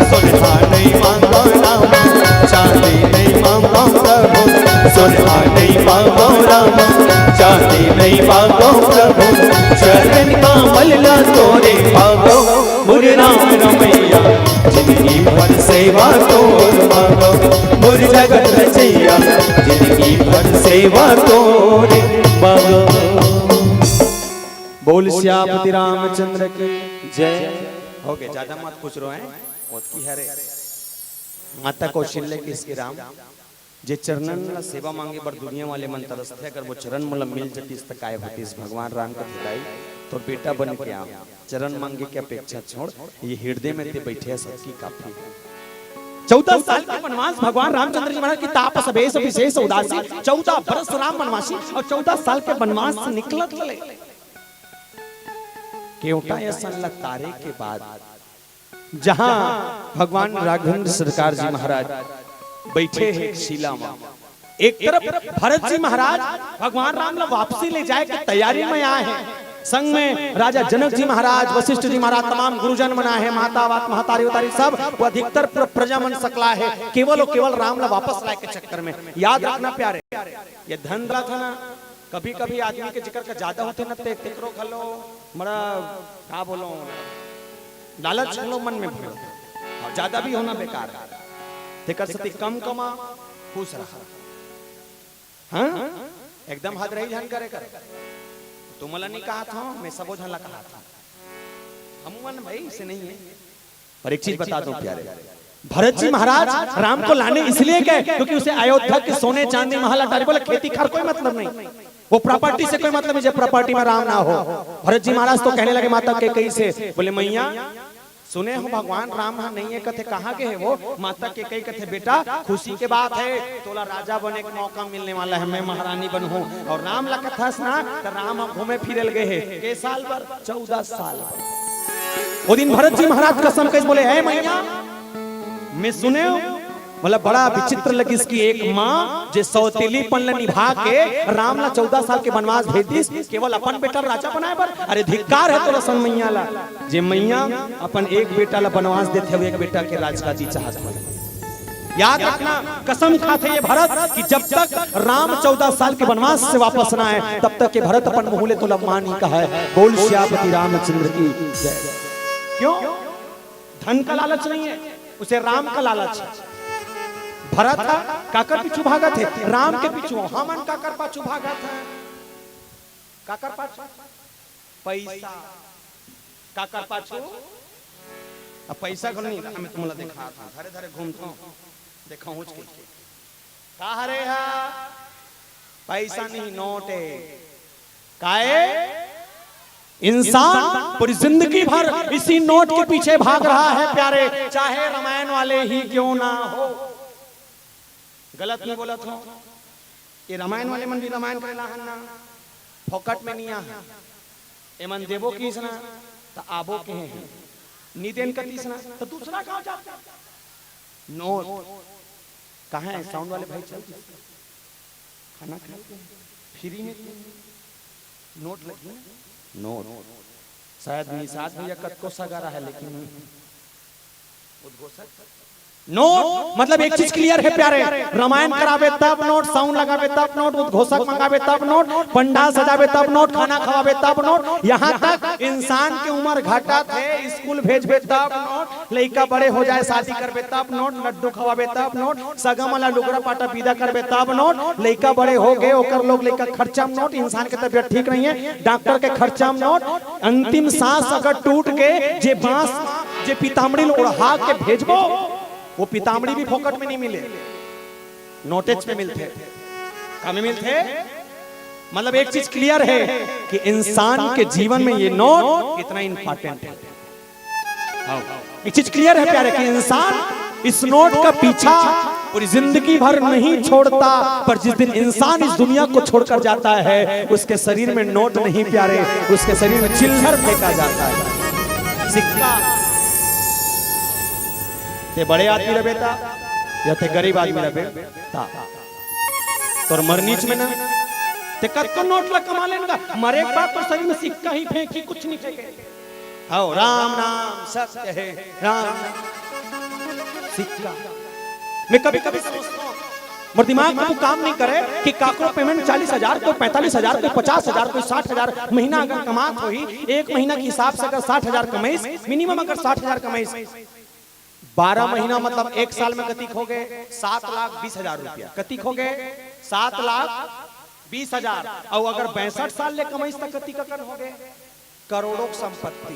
S1: सुनहा नहीं मांगो रामा, चांदी नहीं मांगो प्रभु। सुनहा नहीं मांगो रामा, चांदी नहीं मांगो प्रभु। चरण कमल ला तोरे भागो, मुरे राम रमैया जिंदगी भर सेवा तोर मांगो। मुर जगत रचैया जिंदगी भर सेवा तोरे मांगो। बोल श्यामति रामचंद्र की जय। हो गए ज्यादा मत पूछ रहे हैं, मौत की हरे माता कौशल्या की इसके राम जे चरणन ला सेवा मांगे बर दुनिया वाले मन तरसते, अगर वो चरण मुला मिल जतीस त काय होतीस। भगवान राम का हिदाई तो बेटा बन के आ, चरण मांगे की अपेक्षा छोड़, ये हृदय में ते बैठे सबकी काफी है। 14 साल का वनवास भगवान रामचंद्र जी महाराज की तापस बेस विशेष उदासी, 14 बरस राम वनवासी और 14 साल के वनवास से निकलत ले केवटा यसन तारे के बाद जहां भगवान राघवेंद्र सरकार जी महाराज बैठे हैं शिला में, एक तरफ भरत जी महाराज भगवान राम ला वापसी ले जाए की तैयारी में आए हैं, संग में राजा जनक जी महाराज, वशिष्ठ जी महाराज, तमाम गुरुजन मना है, माता वात महतारी उतारी सब, वो अधिकतर प्रजा मन सकला है, केवल और केवल राम ला वापस लाए के चक्कर में। याद रखना प्यारे, ये धन रहा था ना, कभी कभी आदमी के जिक्र का ज्यादा होते न तेकरो खलो मरा का बोलो लालच खलो मन में भरो, और ज्यादा भी होना बेकार है। तेकर सती कम कमा खुश रहा। हाँ एकदम हद रही झन करे कर। तुमला नहीं कहा था, मैं सबो झन ला कहा था। हम मन भाई से नहीं है। और एक चीज बता दूं प्यारे, भरत जी महाराज राम को लाने इसलिए गए क्योंकि उसे अयोध्या के सोने चांदी महल अटारी, बोले खेती खार कोई मतलब नहीं, वो प्रॉपर्टी से कोई मतलब नहीं जब प्रॉपर्टी में राम ना हो। भरत जी महाराज तो कहने लगे माता के कई से, बोले मैया सुने हो भगवान राम यहाँ नहीं है, कथे कहाँ के है वो? माता के कई कथे बेटा खुशी के बात है, तोला राजा बने का मौका मिलने वाला है, मैं महारानी बनूं। और राम ला कथास ना तो राम घूमे फिरे गए है के साल पर 14 साल। वो दिन भरत जी महाराज कसम कैसे बोले है मैया मैं सुने हो, मतलब बड़ा विचित्र लगी इसकी एक माँ जे सौतेली पन निभा के राम ला 14 साल के वनवास भेज दी, केवल अपन बेटा राजा बनाए पर। अरे धिक्कार है तो रसन मैया ला, जे मैया अपन एक बेटा ला वनवास देते हुए एक बेटा के राजगादी चाहत है। याद रखना कसम खाते ये भरत कि जब तक राम 14 साल के वनवास से वापस ना आए तब तक के भरत अपन मुहले तो लम्मानी का है। बोल श्यापति रामचंद्र की जय। क्यों? धन का लालच नहीं है, उसे राम का लालच है। भरत था काकर पीछू भागा थे, राम के पीछू हमन काकर पाछू भागा था। काकर पाछू पैसा, काकर पाछू अब पैसा घर नहीं। हमें तुमला देखा था धरे धरे घूमता देखा हूँ कहा रे हा पैसा नहीं नोट है काए। इंसान पूरी जिंदगी भर इसी नोट के पीछे भाग रहा है प्यारे, चाहे रामायण वाले ही क्यों ना हो। गलत नहीं बोला था, ये रामायण वाले मन भी रामायण करेला ना, फोकट में नहीं आ ए मन देवो किसना तो आबो के हैं निदेन कतीसना तो दूसरा कहां जाता। नोट कहां है? साउंड वाले भाई चल खाना खाते फ्री में नोट लगी। नोट शायद निषाद भैया कत को सगारा है लेकिन उद्घोषक नोट मतलब एक चीज क्लियर है प्यारे, रामायण करावे तब नोट, साउंड लगावे तब नोट, उद्घोषक मंगावे तब नोट, पंडाल सजावे तब नोट, खाना खवावे तब नोट, यहाँ तक इंसान की उम्र घटत है स्कूल भेजबे तब नोट, लड़का बड़े हो जाए शादी करबे तब नोट, लड्डू खवावे तब नोट, सगम वाला लुगड़ा पाटा विदा करबे तब नोट, लड़का बड़े हो गए ओकर लोग लड़का खर्चा में नोट, इंसान की तबीयत ठीक नहीं है डॉक्टर के खर्चा में नोट, अंतिम सांस अगर टूट के जे बांस जे पीताम्बरी ओढ़ा के भेजबो वो पीताम्बरी भी फोकट में नहीं मिले, नोटेज पे मिलते। कम मिलते। मतलब एक चीज क्लियर है कि इंसान के जीवन में ये नोट कितना इंपॉर्टेंट है। एक चीज क्लियर है प्यारे कि इंसान इस नोट का पीछा पूरी जिंदगी भर नहीं छोड़ता, पर जिस दिन इंसान इस दुनिया को छोड़कर जाता है उसके शरीर में नोट नहीं प्यारे, उसके शरीर में चिल्लर फेंका जाता है, सिक्का। ते बड़े आदमी रहे था या थे गरीब आदमी रहे था तो मरनीच में ना ते कद को नोट ला कमा लेगा, मरे के बाद तो शरीर में सिक्का ही फेंकी कुछ नहीं फेंके। आओ राम नाम सत्य है, राम सिक्का। मैं कभी कभी सोचता हूँ मेरे दिमाग में तो काम नहीं करे कि काकरो पेमेंट 40,000 कोई 45,000 कोई 50,000 कोई 60,000 महीना अगर कमात हो ही, एक महीना के हिसाब से अगर 60,000 कमाईस, मिनिमम अगर 60,000 कमाईस, 12 महीना मतलब एक साल में कतिक हो गए 7,20,000 रुपया, कतिक हो गए 7,20,000। और अगर 62 साल ले कमाईस तक कतिक हो गए करोड़ों संपत्ति।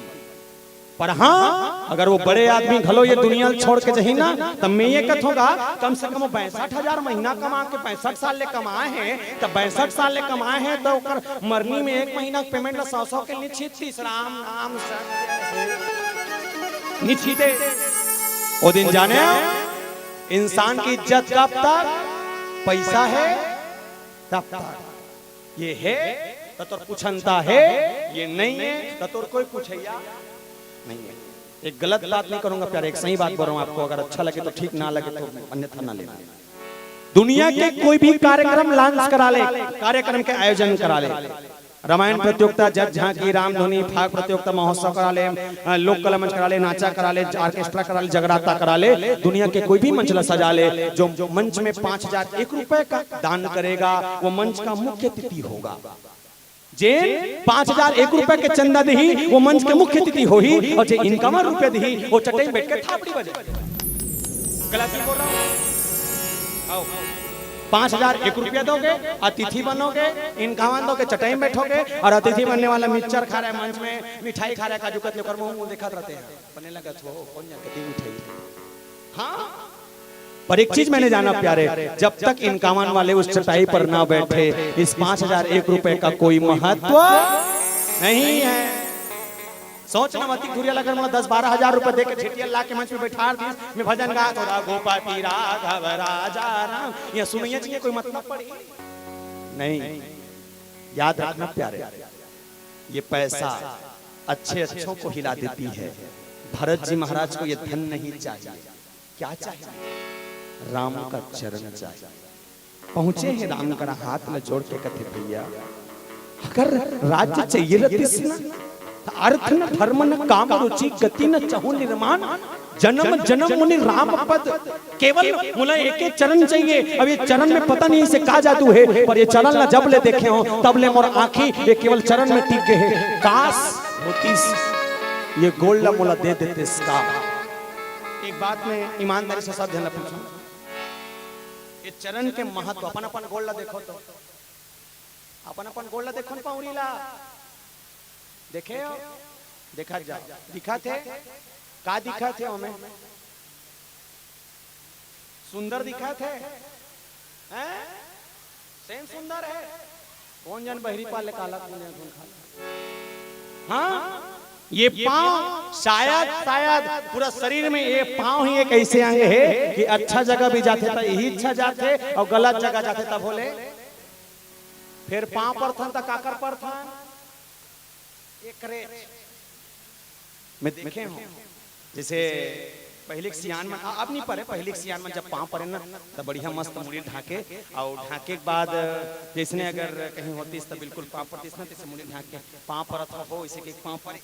S1: पर हाँ अगर वो बड़े आदमी घलो ये दुनिया छोड़ के जही ना तब मैं ये कथ होगा कम से कम 62,000 महीना कमा के 65 साल ले कमाए हैं, तब 62 साल ले कमाए हैं तो मरनी में एक महीना पेमेंट 100 के निश्चित राम नाम निश्चित। वो दिन जाने इंसान की इज्जत कब तक पैसा है तब तक, ये है तो तोर पूछनता है, ये नहीं है तो तोर कोई पूछैया नहीं है। एक गलत बात नहीं करूंगा प्यारे, एक सही बात बोल रहा हूं आपको, अगर अच्छा लगे तो ठीक, ना लगे तो अन्यथा ना लेना। दुनिया के कोई भी कार्यक्रम लॉन्च करा ले, कार्यक्रम के आयोजन करा ले, रामायण प्रतियोगिता, जज झांकी, रामधुनी, फाग प्रतियोगिता, महोत्सव करा ले, लोक कला मंच करा ले, नाचा करा ले, ऑर्केस्ट्रा करा ले, जगराता करा ले, दुनिया के कोई भी मंच ला सजा ले, जो मंच में 5,001 रुपए का दान करेगा वो मंच का मुख्य अतिथि होगा। जे 5001 रुपए के चंदा दही वो मंच के मुख्य अतिथि होही और जे इनकम रुपए दही वो चटई बैठ के थापड़ी बजे। गलत नहीं बोल रहा हूं? आओ 5001 रुपया दोगे, अतिथि बनोगे, इनकम दोगे, चटई में बैठोगे और अतिथि बनने वाला मिक्सचर खा रहा है, मंच में मिठाई खा रहा है, काजू कतली कर मुंह देखा रहते हैं बने लगा तो कौन जान कितनी मिठाई। हाँ, पर एक चीज मैंने जाना प्यारे, जब तक इनकामान वाले उस चटाई पर ना बैठे इस 5001 रुपए का कोई महत्व नहीं है। सोचना मत घुरिया लगर मला 10-12 हजार रुपए दे के झेटिया ला के मंच में बैठा दी, मैं भजन गा तोरा गोपति राघव राजा राम, ये सुनिए जी कोई मतलब पड़ी नहीं। याद रखना प्यारे, ये पैसा अच्छे अच्छों को हिला देती है। भरत जी महाराज को ये धन नहीं चाहिए, क्या चाहिए? राम का चरण चाहिए। पहुंचे हैं राम का हाथ में जोड़ के कथे भैया अगर राज्य चाहिए रतिस्ना अर्थ न धर्म न काम रुचि गति न चाहू निर्माण जन्म जन्म मुनि राम पद केवल मुला एक चरण चाहिए। अब ये चरण में पता नहीं इसे का जादू है, पर ये चरण ला जब ले देखे हो तब ले मोर आंखी ये केवल चरण में टिक गए है। काश होती ये गोल्ड मुला दे देते इसका। एक बात में ईमानदारी से सब जन पूछूं, ये चरण के महत्व अपन अपन गोल्ड देखो तो अपन अपन गोल्ड देखो न पाउरीला देखे हो देखा जा दिखा थे का दिखा थे हमें सुंदर दिखा थे हैं सेम सुंदर है कौन जान बहरी पाले काला हाँ ये पांव शायद शायद पूरा शरीर में ये पांव ही एक ऐसे अंग है कि अच्छा जगह भी जाते तो यही इच्छा जाते और गलत जगह जाते तब बोले फिर पांव पर था काकर पर था मैं देखे हूं जैसे पहले सियान में अब नहीं पड़े पहले सियान में जब पांव पड़े ना तब बढ़िया मस्त मुड़ी ढाके और ढाके के बाद जैसे अगर कहीं होती तब बिल्कुल पांव पड़ती ना जैसे मुड़ी ढाके पांव परत हो इसे के पांव पड़े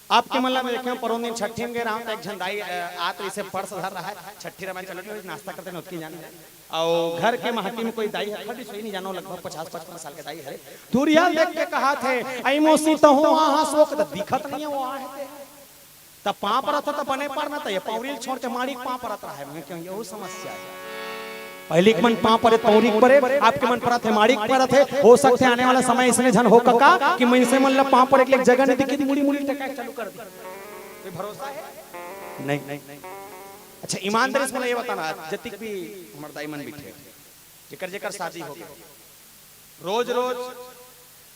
S1: आपके मतलब में देखे परों दिन छठी में गए रहा एक झंडाई आ तो इसे पर्स धर रहा है छठी रामायण चलो नाश्ता करते हैं उसकी जाने और घर के महती में कोई दाई है सोई नहीं जानो लगभग 50-55 साल के दाई है दूरिया देख के कहा थे आई मोसी तो हूं वहां शोक दिखत नहीं है वो है तब पांव परत तो बने पर ना तो ये पौरी छोड़ के मारी पांव परत रहा है मैं क्यों ये समस्या है। पहले मन पांव परे पौरी परे आपके मन पर थे माड़ी पर थे हो सकते आने वाला समय इसने झन हो कका कि मैं से मन ला पांव पर एक जगह नहीं दिखी मुड़ी मुड़ी टका चालू कर दी कोई भरोसा है नहीं। अच्छा ईमानदारी से ये बताना जतिक भी हमर दाई मन बिठे जेकर जेकर शादी हो रोज रोज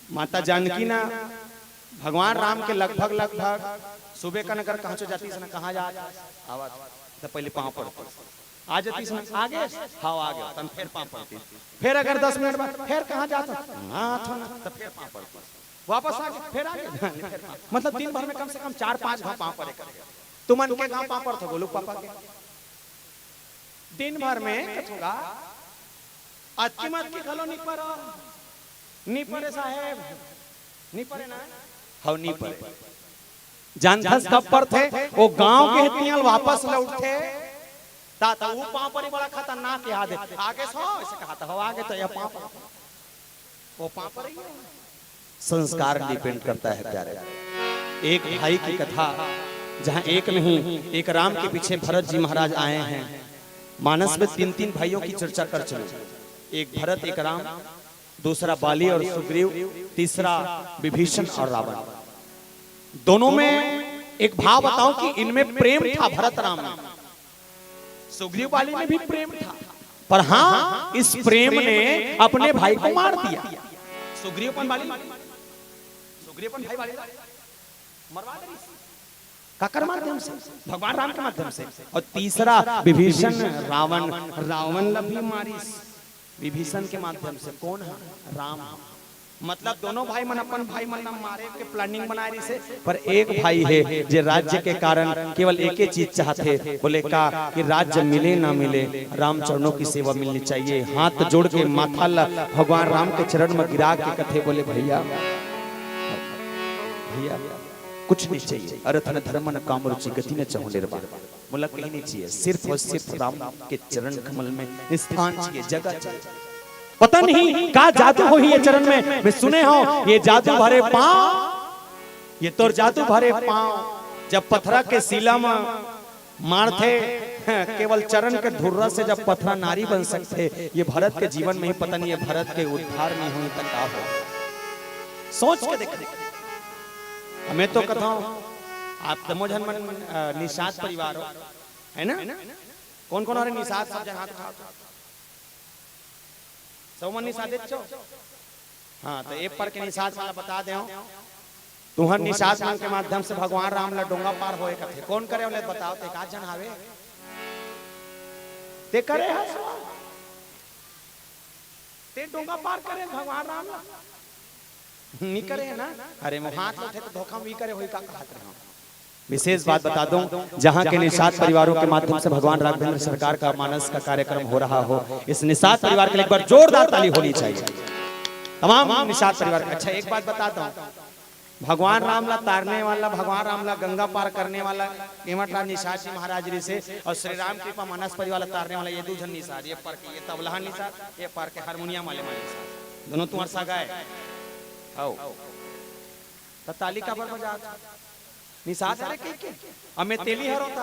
S1: माता जानकी ना भगवान राम के लगभग सुबह का नगर कहां जाती से ना कहां जा आवाज तो पहले पांव पड़ती आ जाती से आगे हाँ आगे तन फिर पांव पड़ती फिर अगर 10 मिनट बाद फिर कहां जाता हां तो फिर पांव पड़ती वापस आगे फिर आगे मतलब दिन भर में कम से कम 4-5 घाव पांव पड़े तुमन के गांव पांव पड़ता गोलू पापा के दिन भर में कथूंगा अच्छी मत की खलो नहीं पड़े साहेब नहीं पड़े ना हाँ नहीं पड़े जानथस कब पर थे वो गांव के हितियाल वापस लौट थे ता वो पांव पर बड़ा खतरनाक याद है आगे सो ऐसे कहा था हो आगे तो ये पांव पर वो पांव पर ही संस्कार डिपेंड करता है प्यारे। एक भाई की कथा जहां एक नहीं एक राम के पीछे भरत जी महाराज आए हैं। मानस में 3 भाइयों की चर्चा कर चलो, एक भरत एक राम, दूसरा बाली और सुग्रीव, तीसरा विभीषण और रावण। दोनों में एक भाव बताओ कि इनमें प्रेम था भरत राम में, सुग्रीव बाली में भी प्रेम था, पर हाँ इस प्रेम ने अपने भाई को मार दिया। सुग्रीव भाई बाली मरवा दी काकर माध्यम से, भगवान राम के माध्यम से। और तीसरा विभीषण रावण भी मारी विभीषण के माध्यम से। कौन है? राम। मतलब दोनों भाई मन अपन भाई मन मारे के प्लानिंग बनाए रही से, पर एक भाई है जो राज्य के कारण केवल एक ही चीज चाहते, बोले का कि राज्य मिले ना मिले राम चरणों की सेवा मिलनी चाहिए। हाथ जोड़ के माथा भगवान राम के चरण में गिरा के कथे बोले भैया भैया कुछ नहीं चाहिए, अर्थ न धर्म न काम रुचि गति न चाहूं निर्वाण, बोला कहीं नहीं चाहिए, सिर्फ और सिर्फ राम के चरण कमल में स्थान चाहिए, जगह चाहिए। पता नहीं का जादू हो ये चरण में, मैं सुने हो ये जादू भरे पांव, ये तोर जादू भरे पांव। जब पथरा के सीला में मार थे, केवल चरण के धुर्रा से जब पथरा नारी बन सकते, ये भरत के जीवन में ही पता नहीं, ये भरत के उद्धार नहीं हुई तक का हो। सोच के देख, हमें तो कहता हूं आप तमोजन मन निषाद परिवार हो, है ना? कौन कौन हमारे निषाद सब जन हाथ उठाओ, सब मन निषाद छो। हाँ तो एक पर के निषाद वाला बता दे, तुहर निषाद के माध्यम से भगवान राम ला डोंगा पार होए कथे। कौन करे वाले बताओ, ते का जन हावे ते करे है, ते डोंगा पार करे भगवान राम ला नहीं करे है ना? अरे हाथ उठे तो धोखा भी करे, होई का कहत रहे हो। विशेष बात बता दूं, जहां के निषाद परिवारों के माध्यम से भगवान राघवेंद्र सरकार का मानस का कार्यक्रम हो रहा हो, इस निषाद परिवार के लिए एक बार जोरदार ताली होनी चाहिए, तमाम निषाद परिवार। अच्छा एक बात बताता हूं, भगवान रामला तारने वाला, भगवान रामला गंगा पार करने वाला केमटराज निषाद जी महाराज जी से, और श्री राम कृपा मानस परिवार तारने वाला ये दो जन निषाद, ये पार के ये तबला निषाद, ये पार के हारमोनियम वाले निषाद, दोनों तुम्हारे साथ गाए आओ तो ताली का बर बजा निषाद। अरे के हमें तेली हर होता।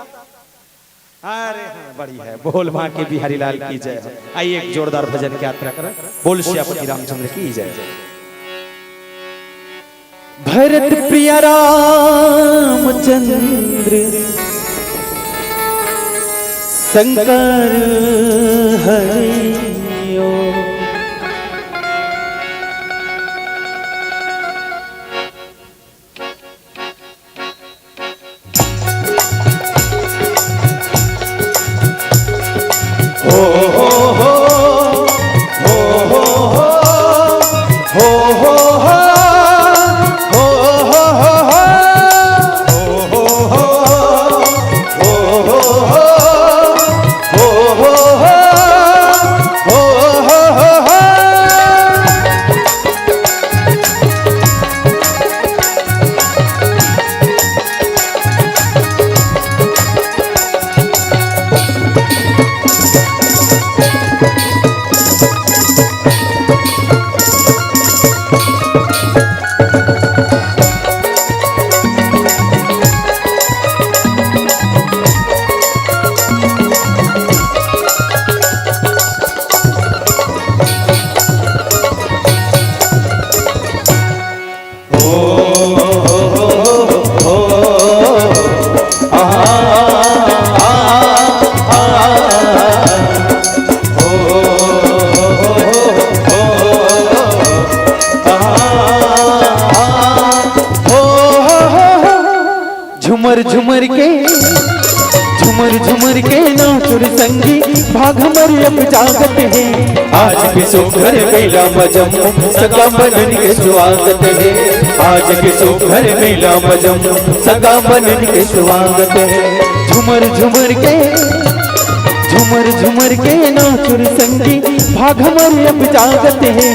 S1: अरे हाँ, बड़ी है, बोल मां के बिहारी लाल की जय। आइए एक जोरदार भजन की यात्रा करें, बोल श्यापति रामचंद्र की जय।
S2: भरत प्रिय रामचंद्र शंकर हरियो, झुमर के नाचुर संगी भाग मर अब जागत है। आज के सुघर मेला मजम सगा बनन के स्वागत है। आज के सुघर मेला मजम सगा बनन के स्वागत है। झुमर झुमर के नाचुर संगी भाग मर अब जागत है।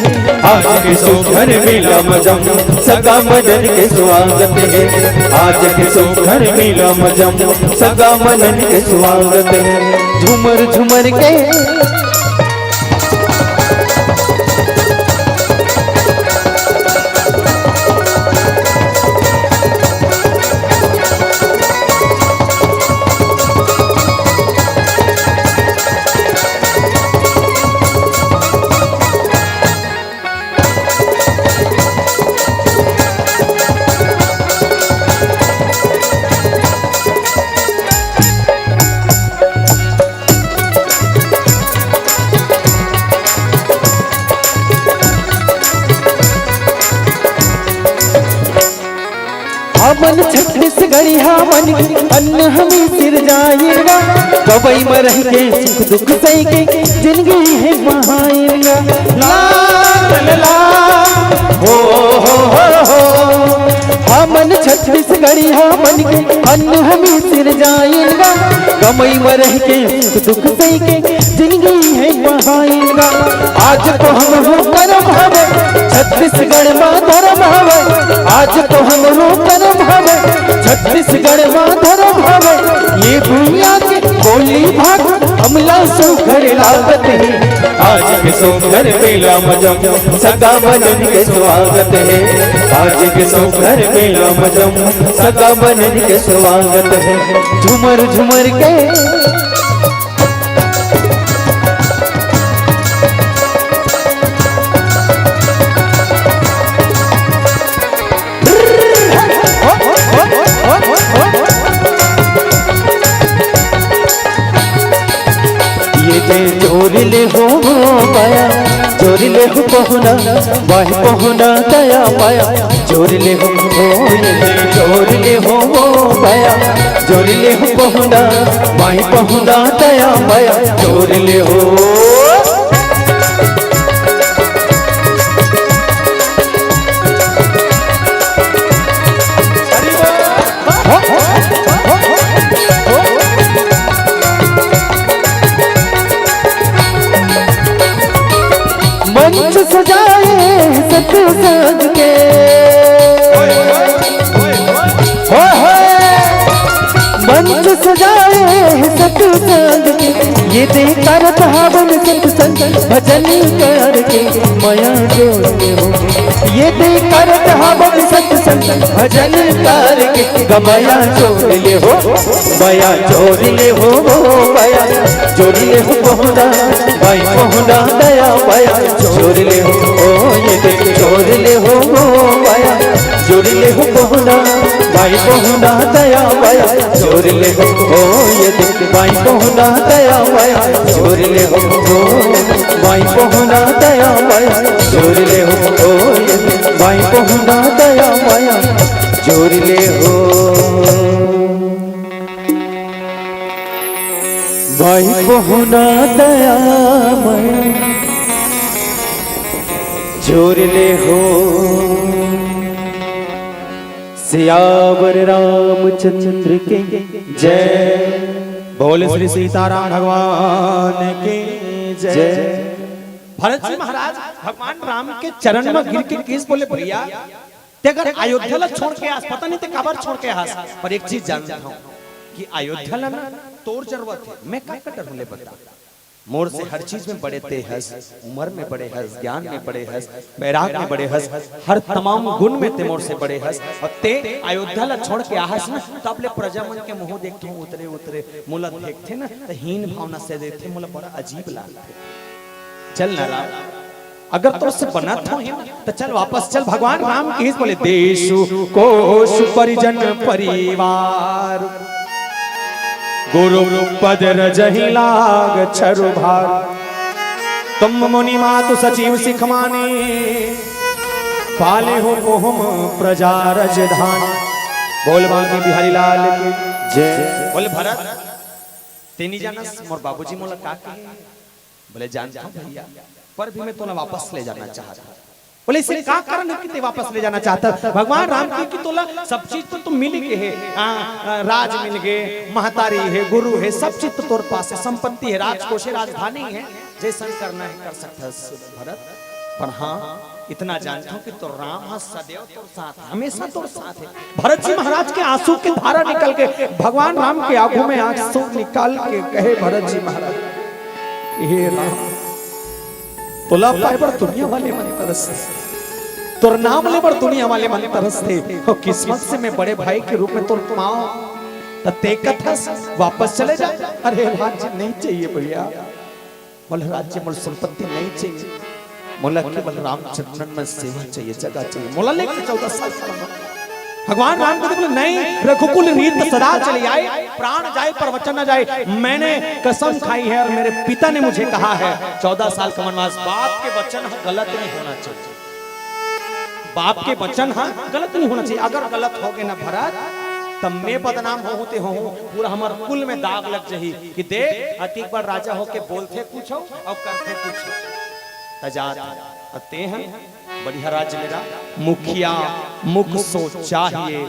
S2: आज के सुघर मेला मजम सगा बनन के स्वागत है। आज के सुघर मेला मजम सगा बनन के स्वागत है। झुमर के मन छत्तीसगढ़ी मन अन्न हमें सिर जाएगा। कवई में रह के सुख दुख सही के जिंदगी है महाएगा। ला ला ला हो मन छत्तीसगढ़ी मन के अन्न हमें सिर जाएगा। कवई में रह के सुख दुख सही के जिंदगी है महाएगा। आज तो हम हो करम हवे छत्तीसगढ़ में धर्म हवे। आज तो हम हो करम छत्तीसगढ़ में धर्म हवे। ये दुनिया के बोली भाग हम कमला सुघर लागत है आज के सुघर बेला मजम सगा बनन के स्वागत है आज के सुघर बेला मजम सगा बनन के स्वागत है झुमर झुमर के जोरिले हो पाया जोरिले हो पहुना वाह पहुना दया पाया जोरिले हो जोरिले हो पाया जोरिले हो पहुना वाह पहुना दया पाया जोरिले हो मंच सजाए सतसंग के मंच सजाए सतसंग के ये देखकर भावन सत्संग भजन करके माया जोड़े हो ये देखकर भावन सत्संग भजन करके गमाया जोड़ ले हो माया जोड़ ले हो माया जोड़ ले हो पहुना भाई पहुना दया माया जोड़ ले हो ये देख जोड़ ले हो माया जोड़ ले हो पहुना भाई पहुना दया माया जोड़ ले हो ये देख भाई पहुना दया माया जोड़ ले हो भाई पहुना दया माया जोड़ ले हो ये देख भाई पहुना दया माया जोड़ ले हो भाई पहुना दया माया जोड़ ले हो सियावर रामचंद्र के जय
S1: बोले श्री सीताराम भगवान के जय। भरत जी महाराज भगवान राम के चरण में गिर के केस बोले भैया ते अगर अयोध्या ला छोड़ के आस पता नहीं ते कबर छोड़ के आस पर एक चीज जानता हूं कि अयोध्या ला ना तोर जरूरत है मैं का कटर हुले बता मोर से हर चीज में बड़े ते हस उम्र में बड़े हस ज्ञान में बड़े हस वैराग में बड़े हस हर तमाम गुण में ते मोर से बड़े हस और ते अयोध्या ला छोड़ के आहस ना तो अपने प्रजामन के मुंह देखते हो उतरे उतरे मुला देखते ना तो हीन भावना से देखते मुला बड़ा अजीब लागते चल ना राम अगर तो उससे बना था तो चल वापस चल भगवान राम की बोले देशु कोश परिजन परिवार गुरु पद रजहि लाग छरु भार तुम मुनि मातु सचिव सिख माने पाले हो मोहम प्रजा रजधान बोल बांके बिहारी लाल की जय। बोले भरत तेनी जानस मोर बाबूजी मोला का कहे बोले जानता हूं भैया पर भी मैं तोला वापस ले जाना चाहता बोले इसलिए का कारण है कि ते वापस ले जाना चाहता भगवान राम की तोला सब चीज तो तुम मिल गए है राज मिल गए महतारी है गुरु है सब चीज तो तोर पास है संपत्ति है राजकोष है राजधानी है जैसा करना है कर सकता है भरत पर हाँ इतना जानता हूँ कि तो राम हाँ सदैव तोर साथ है हमेशा तोर साथ है। भरत जी महाराज के आंसू की धारा निकल के भगवान राम के आंखों में आंसू निकाल के कहे भरत जी महाराज हे राम तोला पाए पर दुनिया वाले मन तरसते तोर नाम ले पर दुनिया वाले मन तरसते और किस्मत से मैं बड़े भाई के रूप में तोर पाऊं ते कथा वापस चले जा। अरे राज्य नहीं चाहिए भैया बोले राज्य मोल संपत्ति नहीं चाहिए मोला केवल रामचंद्र में सेवा चाहिए जगह चाहिए मोला लेकर 14 साल भगवान राम को बोले नहीं रघुकुल रीत सदा चली आए प्राण जाए पर वचन न जाए मैंने कसम खाई है और मेरे पिता ने मुझे कहा है 14 साल का वनवास बाप के वचन गलत नहीं होना चाहिए बाप के वचन गलत नहीं होना चाहिए अगर गलत हो गए ना भरत तब मैं बदनाम होते हो पूरा हमार कुल में दाग लग जाही कि देख अति बार राजा होके बोलते कुछ हो और करते कुछ ते हैं बढ़िया राज्य मेरा मुखिया मुख सो चाहिए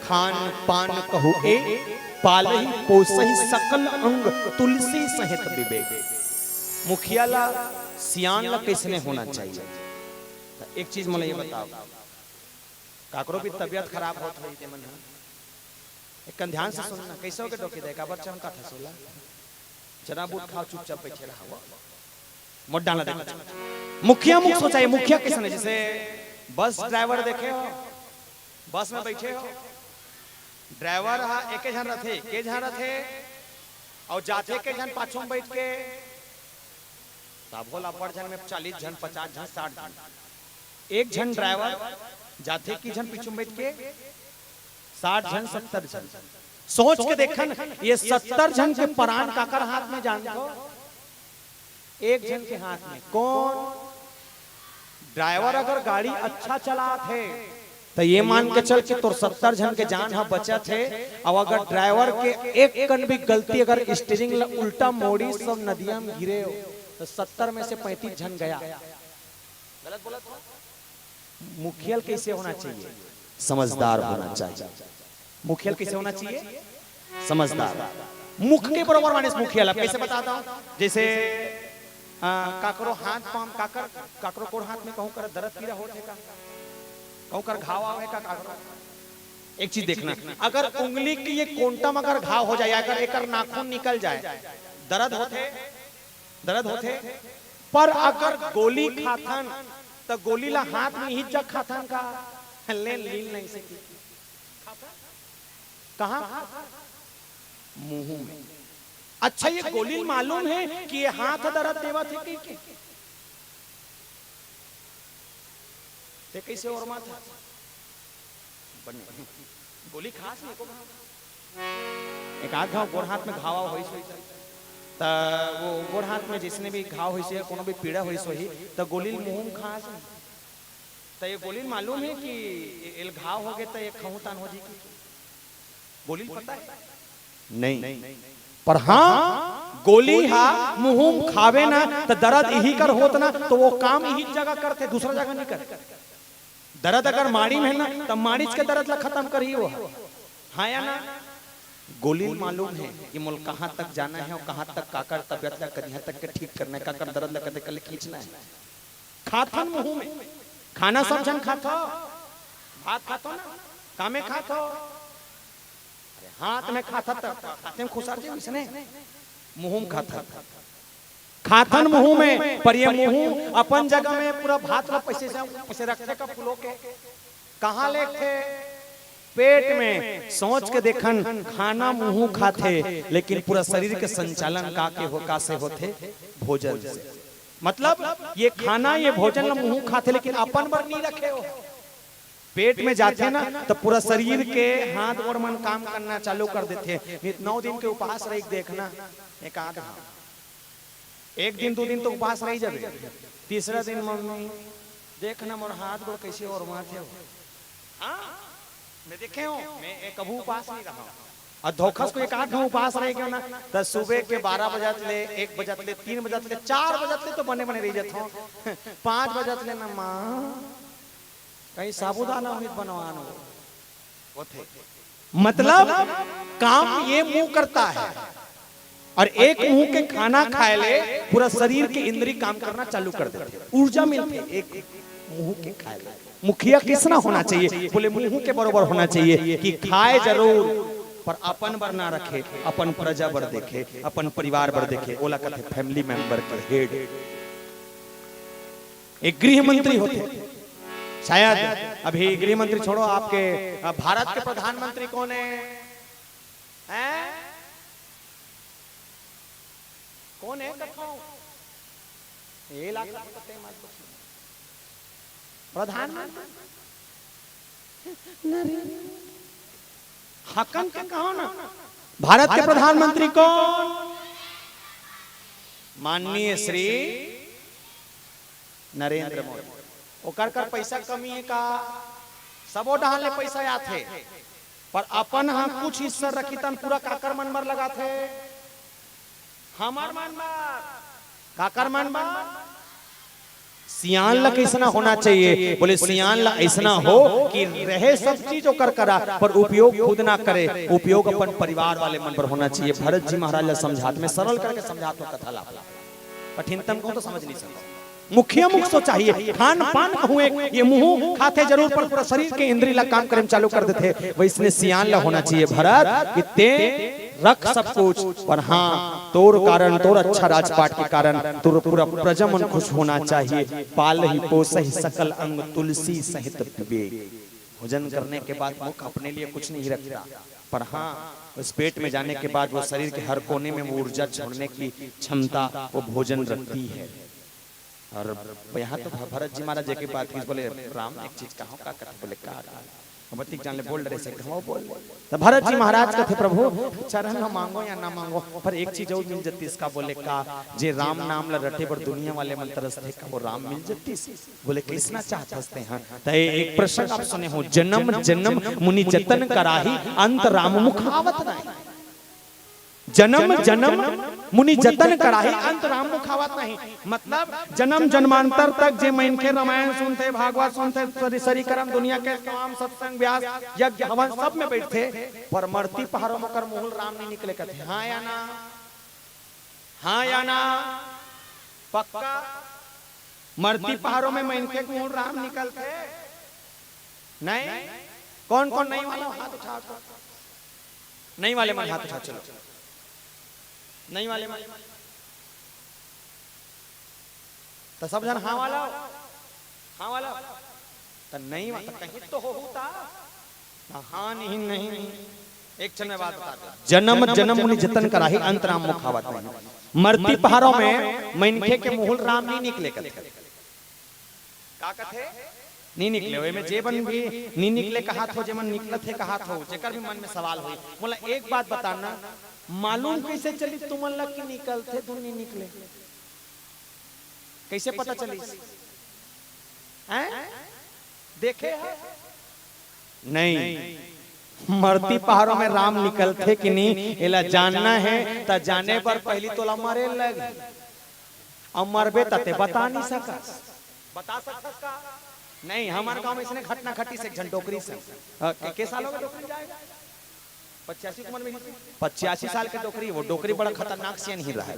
S1: खान पान कहू ए पालही पोसही सकल अंग तुलसी सहित विवेक मुखिया ला सियान ला किसने होना चाहिए एक चीज मुझे ये बताओ काकरो भी तबियत खराब होत रही ते मन एक ध्यान से सुनना कैसे हो के डोके दे का बच्चा का था सोला चना बूट खाओ चुपचाप बैठे रहो मत डालना देखो मुखिया मुख सोचा है मुखिया किसने जैसे बस ड्राइवर देखे हो बस में बैठे हो ड्राइवर हा एक जन रथे के जन रथे और जाते के जन पाछों में बैठ के तब होला पर जन में 40 जन 50 जन 60 जन एक जन ड्राइवर जाते की जन पीछे बैठ के 60 जन 70 जन सोच के देखन ये 70 जन के परान काकर हाथ में जान दो एक जन के हाथ में कौन ड्राइवर अगर गाड़ी अच्छा चला थे तो ये मान के चल के तो 70 जन के जान हा बचा थे और अगर ड्राइवर के एक कण भी गलती अगर स्टीयरिंग उल्टा मोड़ी सब नदियां में गिरे हो तो 70 में से 35 जन गया गलत बोला था मुखियल कैसे होना चाहिए समझदार होना चाहिए मुखियल कैसे होना चाहिए समझदार मुख के बराबर माने मुखियल आप कैसे बताता हूं जैसे काकरो हाथ पाम काकरो कोर हाथ में कहूं कर दर्द पीड़ा होते का कहूं कर घाव आवे का काकरो एक चीज देखना अगर उंगली की ये कोंटम अगर घाव हो जाए अगर एक नाखून निकल जाए दर्द होते पर अगर गोली खाथन तो गोली ला हाथ में ही जग खाथन का ले लील नहीं सकी कहां मुंह में अच्छा ये गोली मालूम है कि ये हाथ दर्द देवा थे कि ते कैसे और माथा बने गोली खास नहीं को एक आध घाव गोर हाथ में घावा होई सोई त वो गोर हाथ में जिसने भी घाव होई से कोनो भी पीड़ा होई सोई त गोली मुंह में खास त ये गोली मालूम है कि एल घाव हो गए त ये खहू तान हो जी की गोली पता है नहीं पर हाँ गोली हा मुंह खावे ना तो दर्द यही कर होत ना तो वो काम यही जगह करते दूसरा जगह नहीं करते दर्द अगर माड़ी में ना तो मारिच के दर्द ला खत्म कर ही वो हाँ या ना गोली मालूम है कि मुल कहाँ तक जाना है और कहाँ तक काकर तबियत ला कहाँ तक के ठीक करना है काकर दर्द ला कदे कल खींचना है खाथन मुंह में खाना सब जन खातो भात खातो ना कामे खातो हाथ में खाता खाते में खुशार जी इसने मुंह में खाता खाथन मुंह में पर ये मुंह अपन जगह में पूरा भात ला पैसे रखते का फूलों के कहाँ लेके पेट में सोच के देखन खाना मुंह खाते लेकिन पूरा शरीर के संचालन का से होते भोजन से मतलब ये खाना ये भोजन ला मुंह खाते लेकिन अपन पर नहीं रखे हो पेट में जाते ना तो पूरा शरीर के हाथ और मन काम करना चालू कर देते 9 दिन के उपवास रही देखना एक आध एक दिन 2 दिन तो उपवास रही जाए तीसरा दिन मम्मी देखना मोर हाथ गोड़ कैसे और माथे हो मैं देखे हूं मैं कभी उपवास नहीं रहा और धोखस को एक आध उपवास रह गया ना तो सुबह के 12 बजे ले 1 बजे ले 3 बजे ले 4 बजे तो बने रह जाते हो 5 बजे ले ना मां कहीं साबुदाना उम्मीद बनवाना वो थे मतलब काम ये मुंह करता है और एक मुंह के खाना खाए ले पूरा शरीर के इंद्री काम करना चालू कर देते ऊर्जा मिलती एक मुंह के खाए ले मुखिया किसना होना चाहिए बोले मुंह के बराबर होना चाहिए कि खाए जरूर पर अपन बर ना रखे अपन प्रजा बर देखे अपन परिवार बर देखे ओला कहते फैमिली मेंबर के हेड एक गृह मंत्री होते शायद अभी गृह मंत्री छोड़ो आपके भारत के प्रधानमंत्री कौन है कौन है प्रधानमंत्री हकन के कहो ना भारत के प्रधानमंत्री कौन माननीय श्री नरेंद्र मोदी ओकर कर पैसा कमी है का सबो डाल ले पैसा आथे पर अपन हाँ कुछ हिस्सा रखी तन पूरा काकर मनबर लगा थे हमार मनबर काकर मनबर सियान ला कैसना होना चाहिए बोले सियान ला ऐसा हो कि रहे सब चीज ओकर करा पर उपयोग खुद ना करे उपयोग अपन परिवार वाले मन पर होना चाहिए भरत जी महाराज ला समझात में सरल करके समझात हो कथा ला कठिनतम को तो समझ नहीं सकता मुखिया मुख तो चाहिए खान पान कहूँ एक ये मुंह खाते जरूर पर पूरा शरीर के इंद्री ला काम करने चालू कर देते वैसने सियान ला होना चाहिए भरत कि ते रख सब कुछ, पर हाँ तोर कारण, तोर अच्छा राजपाट के कारण तोर पूरा प्रजमन खुश होना चाहिए। पाल ही पोस ही सकल अंग तुलसी सहित विवेक। भोजन करने के बाद मुख अपने लिए कुछ नहीं रखता, पर हाँ उस पेट में जाने के बाद वो शरीर के हर कोने में वो ऊर्जा छोड़ने की क्षमता वो भोजन रखती है। और यहाँ तो भरत जी महाराज की बात की, बोले राम एक चीज कहो का करते, बोले का बत्तीक जान ले बोल रहे से बोल। तो भरत जी महाराज कहते प्रभु चरण न मांगो या ना मांगो, पर एक चीज और मिल जती इसका। बोले का जे राम नाम ला रटे पर दुनिया वाले मन तरसते का वो राम मिल जती। बोले किसना चाहते हैं। तो एक प्रश्न आप सुने हो, जन्म जन्म मुनि जतन कराही अंत राम मुख आवत नहीं। जन्म जन्म मुनि जतन कराही अंत राम मुख आवत नहीं। मतलब जन्म जन्मांतर तक जे मन के रामायण सुनते, भागवत सुनते, सरिकरम दुनिया के तमाम सत्संग व्यास यज्ञ हवन सब में बैठते, पर मरती पहाड़ों में कर मोहल राम नहीं निकले कहते। हाँ या ना, हाँ या ना, पक्का मरती पहाड़ों में मन के मोहल राम निकलते नहीं। कौन कौन नहीं वाला हाथ उठा, नहीं वाले मन हाथ उठा, चलो नहीं वाले मन तो सब जन हाँ वाला, हाँ वाला तो नहीं वाला कहीं तो होता। हाँ नहीं नहीं, एक क्षण में बात बता। जन्म जन्म मुनि जतन कराही अंत राम मुख आवत नहीं। मरती पहाड़ों में मनखे के मुहुल राम नहीं निकले कहते। का कथे नहीं निकले वे में जेबन भी नहीं निकले कहा थो, जेमन निकलत है कहा थो, जेकर भी मन में सवाल हुई। बोला एक बात बताना, मालूम कैसे चली तुमन लग कि निकलते तुम नहीं निकले, कैसे पता चली? हैं? देखे है? नहीं, मरती पहाड़ों में राम निकलते कि नहीं एला जानना है तो जाने पर पहली तोला मरे लग, और मरबे तते बता नहीं सका। बता सकता का नहीं। हमारे गांव में इसने घटना घटी से झंडोकरी से के साल हो गए डोकरी जाएगा 85 उम्र में, 85 साल के डोकरी। वो डोकरी बड़ा खतरनाक से नहीं रहा है।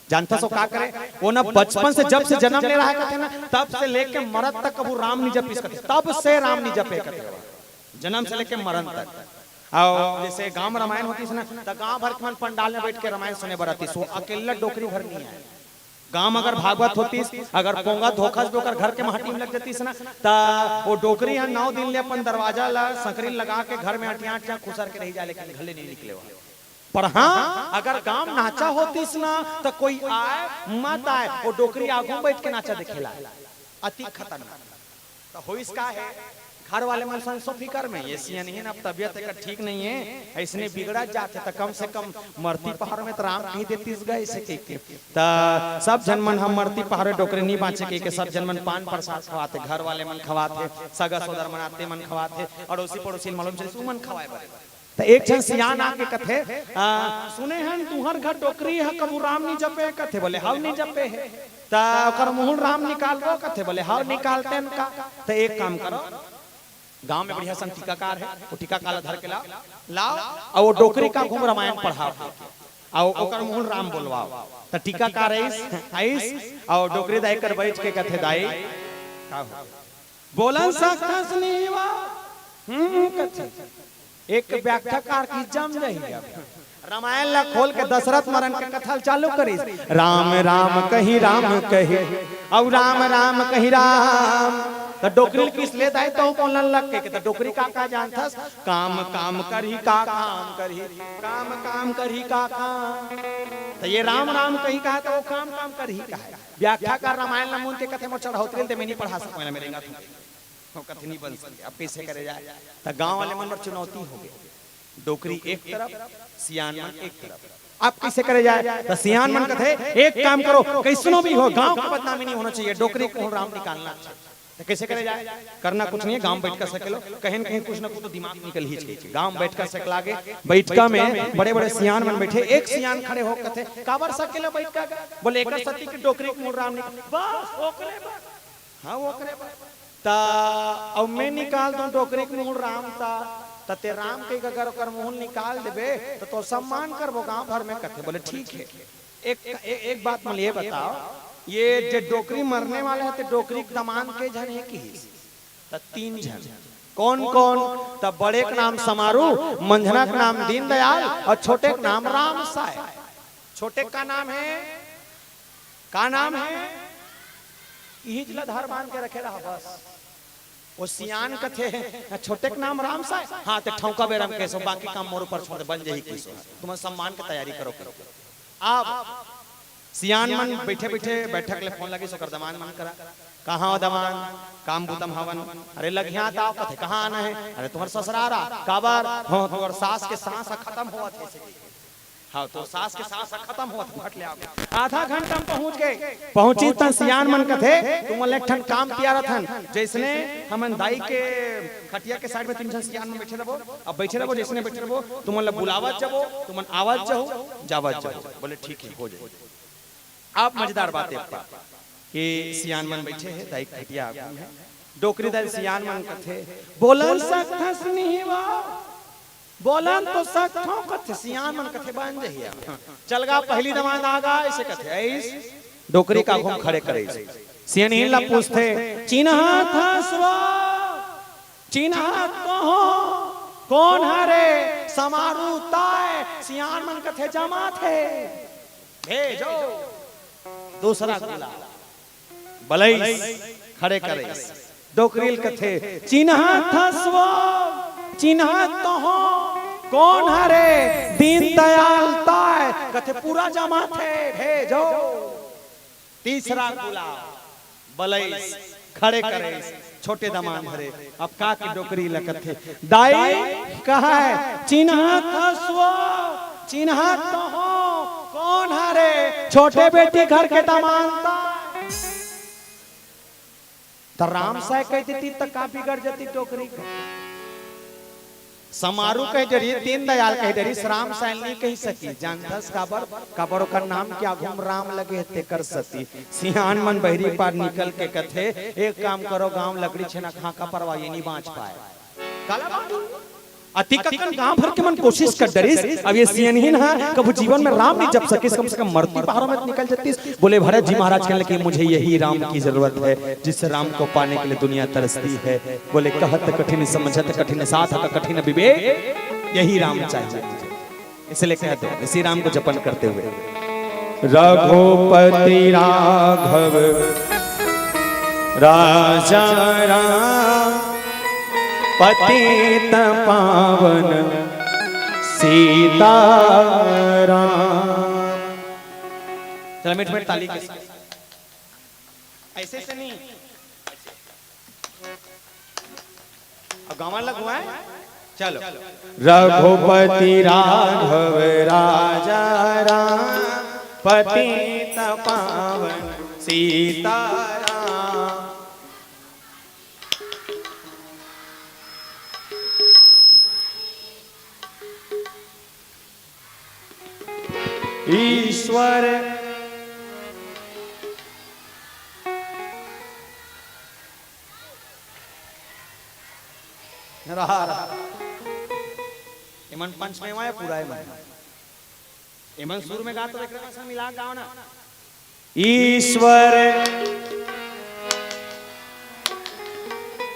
S1: जानता सो का करे वो ना, बचपन से जब से जन्म ले रहा है ना तब से लेके मरद तक वो राम नहीं जपी सकते, तब से राम नहीं जपे करते, जन्म से लेके मरण तक। और जैसे गांव में रामायण होती है ना, तो गांव भर के मन पंडाल में बैठ के रामायण सुने बराती, सो अकेला डोकरी भर नहीं है। गांव अगर भागवत होती, अगर पोंगा धोखा से घर के महटी में लग जाती ना, ता वो डोकरी 9 दिन ले अपन दरवाजा ला सकरी लगा के घर में अटिया खुसर के रह जाए, लेकिन घले नहीं निकले। पर हाँ अगर गांव नाचा होती ना तो कोई आए मत आए, वो डोकरी आगू बैठ के नाचा दिखेला। अति खतरनाक तो हो इसका है। घर वाले मन सो फिकर में ये सिया नहीं है ना, अब तबियत एक ठीक नहीं है, ऐसने बिगड़ा जाते तो कम से कम मरती पहाड़ में तो राम कहीं देती गए ऐसे के सब जन मन हम मरती पहाड़ डोकरे नहीं बाँचे के सब जन मन पान प्रसाद खवाते, घर वाले मन खवाते, सगा सोदर मनाते मन खवाते, अड़ोसी पड़ोसी मालूम चले मन खवाए बड़े। तो एक जन सियान आके कथे सुने हैं तुहर घर डोकरी है कबू राम नहीं जपे कथे, बोले हाउ नहीं जपे है तो मुहुल राम निकाल दो कथे, बोले हाउ निकालते हैं का। तो एक काम करो, गांव में बढ़िया सन टीकाकार है, वो टीकाकार धर के लाओ और वो डोकरी का घूम रामायण पढ़ाओ और ओकर मुहुल राम बोलवाओ। तो टीकाकार आइस और डोकरी दाई कर बैठ के कथे दाई बोलन सकस नीवा कथे एक व्याख्याकार की जम रही। रामायण ला खोल के दशरथ मरण के कथा चालू करी, राम राम कही राम कही और राम राम कही राम। तो डोकरी किस ले दाई तो बोलन लग के तो डोकरी का जानथस, काम काम करही का काम करही, काम काम करही का काम। तो ये राम राम कही का है तो वो काम काम करही का है। व्याख्याकार रामायण नमून के कथे में चढ़ाउतरे ते मैं नहीं पढ़ा सकूं ना, मेरे तो कथे नहीं बन सके। अब कैसे करे जाए? तो गांव वाले मन पर चुनौती हो गई, डोकरी एक तरफ सियान मन एक तरफ, अब कैसे करे जाए? तो सियान मन कथे एक काम करो, कैसनो भी हो गांव की बदनामी नहीं होना चाहिए, डोकरी को राम निकालना चाहिए। तो कैसे करे जाए? करना कुछ नहीं है, गांव बैठ कर सके लो, कहीं कहीं कुछ ना कुछ तो दिमाग निकल ही चाहिए। गांव बैठ कर सकला के बैठका में बड़े बड़े सियान मन बैठे, एक सियान खड़े हो कथे काबर सके लो बैठ का, बोले एक सती की डोकरी को राम निकाल बस ओकरे बस, हां ओकरे बस ता अब मैं निकाल दूं डोकरी के मुहुल राम ता ते राम के अगर ओकर मुहुल निकाल देबे तो सम्मान करबो गांव भर में कथे। बोले ठीक है। एक बात मुझे ये बताओ, ये जो डोकरी मरने वाले है तो डोकरी दमान के जन है कि तो 3 जन, कौन कौन? तब बड़े का नाम समारू, मंझना का नाम दीनदयाल और छोटे का नाम रामसाय। छोटे का नाम है, का नाम है? यही जलाधार मान के रखे रहा बस। वो सियान कथे छोटे का नाम रामसाय। हाँ तो ठौका बेरम कैसो, बाकी काम मोर ऊपर छोड़ दे, बन जाही कैसो। तुम सम्मान की तैयारी करो। आप सियान मन बैठे बैठे बैठक ले फोन लगी सो कर दमान मन करा। कहाँ हो दमान? काम बुतम हवन। अरे लगिया ताव कथे कहाँ आना है? अरे तुम्हार ससुरारा काबर हो, तुम्हार सास के सांस खत्म हुआ थे। हाँ तो सास के सांस खत्म हुआ घट ले आधा घंटा में पहुंच गए। पहुंची तन सियान मन कथे तुम लेठन काम पिया थन। जैसने हमन दाई के खटिया के साइड में तीन जन सियान में बैठे रहो। अब बैठे रहो, जैसने बैठे रहो तुम बुलावत जाबो, तुम आवाज जाओ जावत जाओ। बोले ठीक है हो जाए। आप मजेदार बात है कि सियान मन बैठे हैं दाई खटिया है, डोकरी दाई सियान मन कथे बोलन सकथस नहीं वा, बोलन तो सकथो कथे सियान मन कथे बन जहिया। चल गा पहली दमान आगा ऐसे कथे ऐस डोकरी का घूम खड़े करे। सियान हिला पूछते चिन्हत हसवा, चिन्हत कहो कौन हरे? समारू ताय। सियान मन कथे जमा थे भेजो। दूसरा गुला बलई खड़े करे। डोकरील कथे चिन्हत हसवा, चिन्हत तो हो कौन हरे? दीनदयाल ताय। कथे पूरा जमा थे भेजो। तीसरा गुला बलई खड़े करे। छोटे दमान हरे। अब का की डोकरी लकथे दाई कहा है चिन्हत हसवा, चिन्हत तो हो कौन हरे? छोटे बेटी घर के दमान ताय। तो रामसाय कह देती तो का बिगड़ जाती डोकरी को। समारू कह डरी, दीनदयाल कह डरी, रामसाय नहीं कह सकी। जानथस काबर? काबर का नाम क्या घूम राम लगे ते कर सती। सियान मन बहरी पार निकल के कथे एक काम करो, गांव लकड़ी छेना खा का परवा ये नहीं बाँच पाए। काला अतिकन गांव भर के मन कोशिश कर डरिस। अब ये सियानहीन है कभी जीवन में राम नहीं जप सके, कम से कम मरती पहाड़ों में निकल जाती। बोले भरत जी महाराज कहने लगे मुझे यही राम की जरूरत है, जिस राम को पाने के लिए दुनिया तरसती है। बोले कहत कठिन समझत कठिन साथ कठिन विवेक, यही राम चाहिए। इसलिए कहते हैं इसी राम को जपन करते हुए रघुपति राघव राजा राम पतित पावन सीताराम। चलो मिनट मिनट ताली के साथ ऐसे से नहीं, अब गाँव लगवा है। चलो रघुपति राघव राजा राम पतित पावन सीताराम। ईश्वर रहा इमन पंच में वाया पूरा इमन सुर में गा तो देख रहे मिला गाओ ना। ईश्वर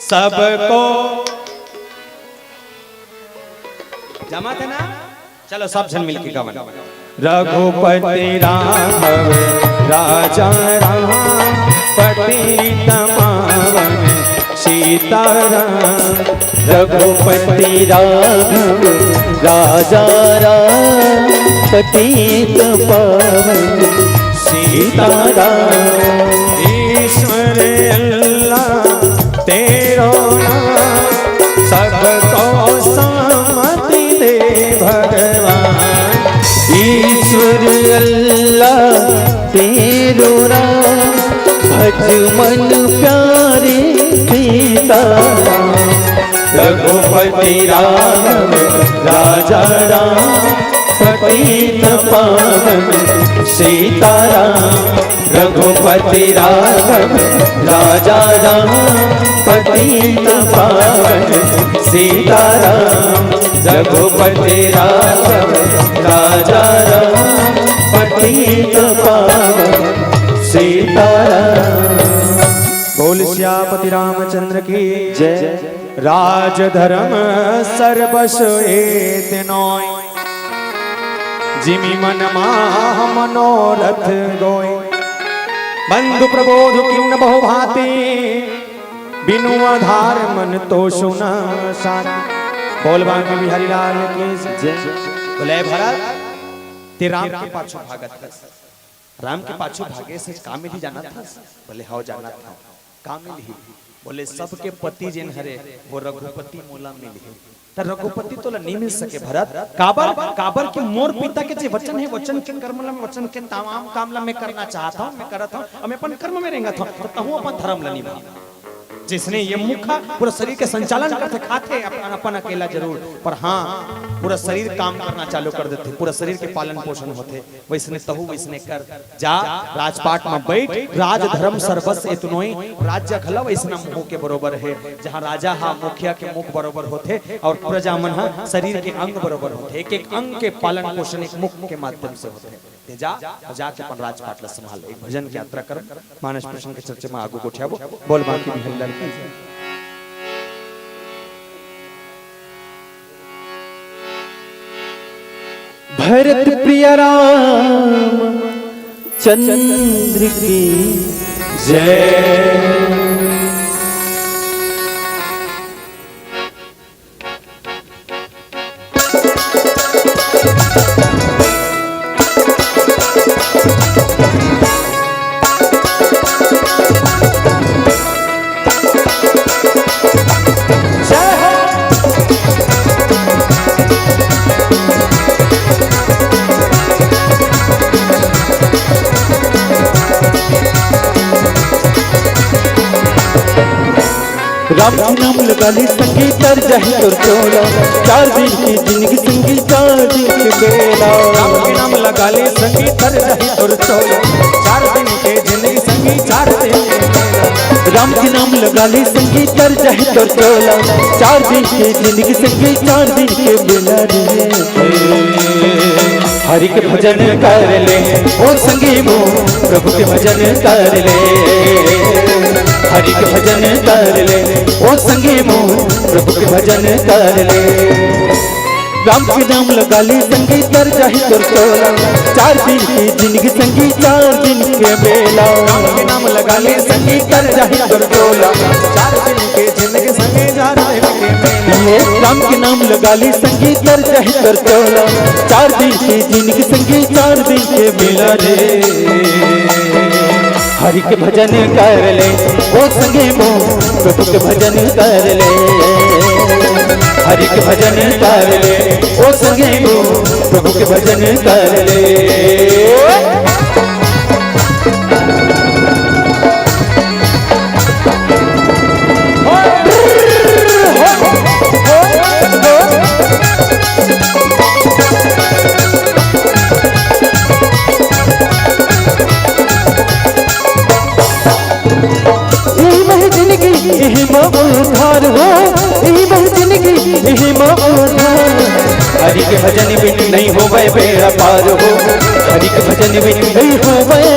S1: सबको जमा थे ना। चलो सब जन मिलके गावन। रघुपति राघव राजा राम पतित पावन सीताराम।
S2: रघुपति राघव राजा राम पतित पावन सीताराम।
S1: ईश्वर अल्लाह तेरो नाम सबको सम्मति दे भगवान।
S2: ईश्वर अल्लाह तेरो राम भज मन प्यारे सीताराम।
S1: रघुपति राघव
S2: राजा राम पतित पावन सीताराम। रघुपति राघव राजा राम पतित पावन सीताराम। रघुपति राघव राजा राम पतित पावन सीताराम।
S1: बोल श्याम सियापति रामचंद्र की
S2: जय।
S1: राज धर्म सर्वस एत नोय जिमि मन माह मनोरथ गोय बंधु प्रबोध किन्न बहु भांति बिनु आधार मन तो सुना साथ। बोल बांके बिहारी लाल की जय। बोले भरत ते राम के पाछू भागत था, राम के पाछू भागे से काम मिली जाना था। बोले हाउ जाना था काम मिली। बोले सबके पति जिन हरे वो रघुपति मोला मिली त रघुपति तो नहीं मिल सके भरत। काबर काबर के मोर पिता के जे वचन है वचन के कर्म में वचन के तमाम काम ला मैं करना चाहता हूं, मैं करत हूं, मैं अपन कर्म में रहेंगा था तो तहु अपन धर्म ला निभा। जिसने ये मुखा पूरा शरीर के संचालन करते खाते अपन अकेला जरूर, पर हाँ पूरा शरीर काम करना चालू कर देते, पूरा शरीर के पालन पोषण होते। वैसने तहु वैसने कर जा राजपाट में बैठ। राज धर्म सर्वस्व एतनोई राज्य खला वैसना मुंह के बरोबर है। जहाँ राजा हा मुखिया के मुख बरोबर होते और प्रजा मन हा शरीर के अंग बरोबर होते। एक एक अंग के पालन पोषण एक मुख के माध्यम से होते। जा जाके अपन राजपाट ला संभाल। एक भजन की यात्रा कर मानस प्रसंग के चर्चा में आगू उठाबो। बोल बाकी बिहारी की जय।
S2: भरत प्रिय राम चंद्र की जय। राम के नाम लगा ली संगी तर जाहि तोर चोला, 4 दिन की जिंदगी संगी 4 दिन के बेला।
S1: राम के नाम लगा ले संगी तर जाहि तोर चोला, 4 दिन के जिंदगी संगी 4 दिन के बेला।
S2: राम के नाम लगा ली संगी तर जाहि तोर चोला, 4 दिन की जिंदगी संगी 4 दिन के बेला रे। हरि के भजन कर ले ओ संगी मो, प्रभु के भजन कर ले। हरि के भजन कर ले ओ संगी मो, प्रभु के भजन कर ले। राम के नाम लगा ले संगी तर जाहि तोर चोला, 4 दिन की जिंदगी संगी 4 दिन के बेला।
S1: राम के नाम लगा ले संगी तर जाहि तोर चोला, 4 दिन के जिंदगी संगी 4 दिन के बेला।
S2: राम के नाम लगा ली संगी तर जाहि तोर चोला, 4 दिन की जिंदगी संगी 4 दिन के बेला रे। हरि के भजन कर ले ओ संगी मो, प्रभु के भजन कर ले। हरि के भजन कर ले ओ संगी मो, प्रभु के भजन कर ले। उधार हो जिंदगी हरि के भजन बिन नहीं हो गए बेड़ा पार हो। हरि के भजन बिन नहीं हो गए